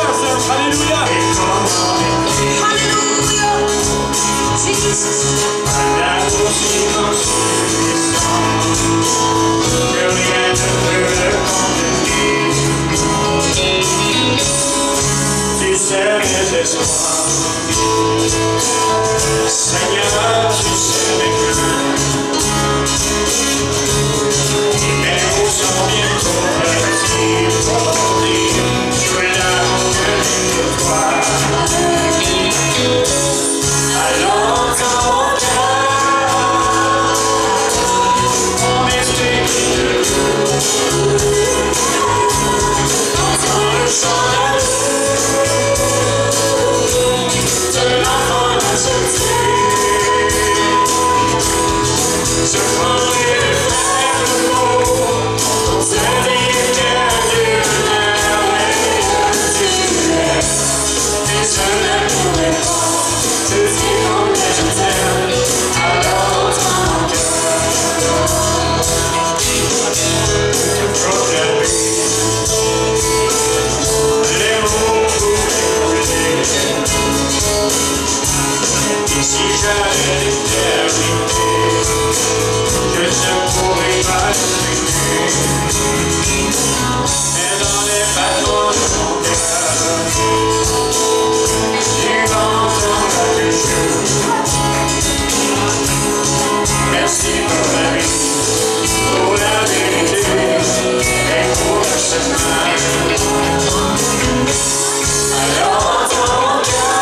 S3: Alléluia. Alléluia.
S4: Hallelujah. Jesus.
S3: Tu sais mes espoirs, Seigneur, tu sais mes cœurs. Mes mots sont bientôt petits pour dire, tu es l'amour de toi. Alors dans mon cœur, mon esprit entend le chant de l'enfant d'accepter. Je prendrai le frère mot pour te dire que Dieu m'aime et tu es. Et je ne pourrai pas te dire combien je t'aime. Alors dans mon cœur, je proclame les mots pour m'écouter. Et si j'avais l'éternité, je ne pourrais pas expliquer. Mais dans les battements de mon cœur, tu m'entends chaque jour. Merci pour la vie, pour la vérité et pour le chemin. Alors dans mon cœur,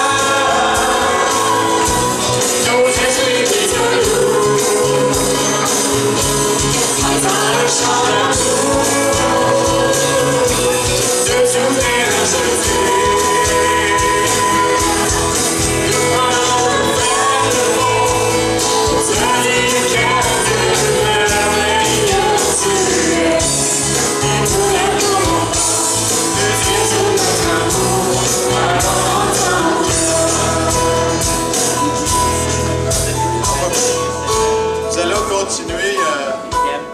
S3: nos esprits qui te louent, entends le chant d'amour de tous tes rachetés. Nous allons faire le mot pour te dire que Dieu m'aime et que tu es. Et nous n'aimons pas de dire tout notre amour. Alors dans mon
S5: Nous allons continuer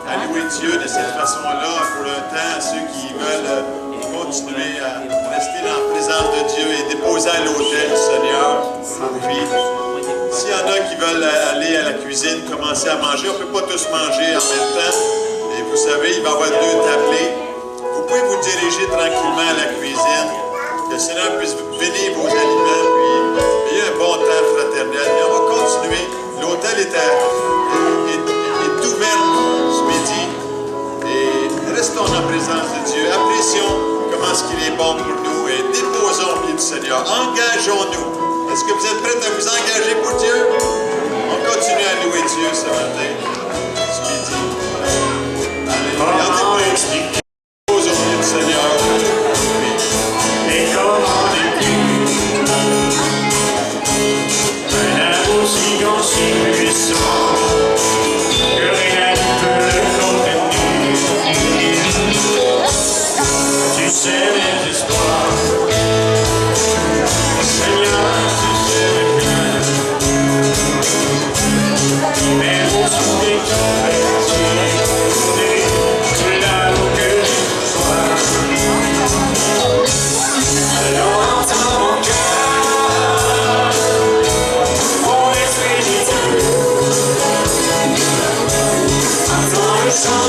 S5: à louer Dieu de cette façon-là pour un temps. Ceux qui veulent continuer à rester dans la présence de Dieu et déposer à l'autel du Seigneur. Puis, s'il y en a qui veulent aller à la cuisine, commencer à manger, on ne peut pas tous manger en même temps. Et vous savez, il va y avoir 2 tablés. Vous pouvez vous diriger tranquillement à la cuisine. Que le Seigneur puisse bénir vos aliments, puis ayez un bon temps fraternel. Et on va continuer. L'hôtel est ouvert ce midi. Et restons en présence de Dieu. Apprécions comment ce qu'il est bon pour nous et déposons au pied du Seigneur. Engageons-nous. Est-ce que vous êtes prêts à vous engager pour Dieu? On continue à louer Dieu ce matin, ce midi. Alléluia.
S3: Comment expliquer
S5: Dépose au pied du Seigneur.
S3: et comment décrire un amour si grand, si puissant que rien ne peut le contenir. Tu sais mes espoirs, Seigneur, tu sais mes cœurs. Mes mots sont des tu es l'amour que je sois. Alors dans mon cœur, mon esprit dit entends le chant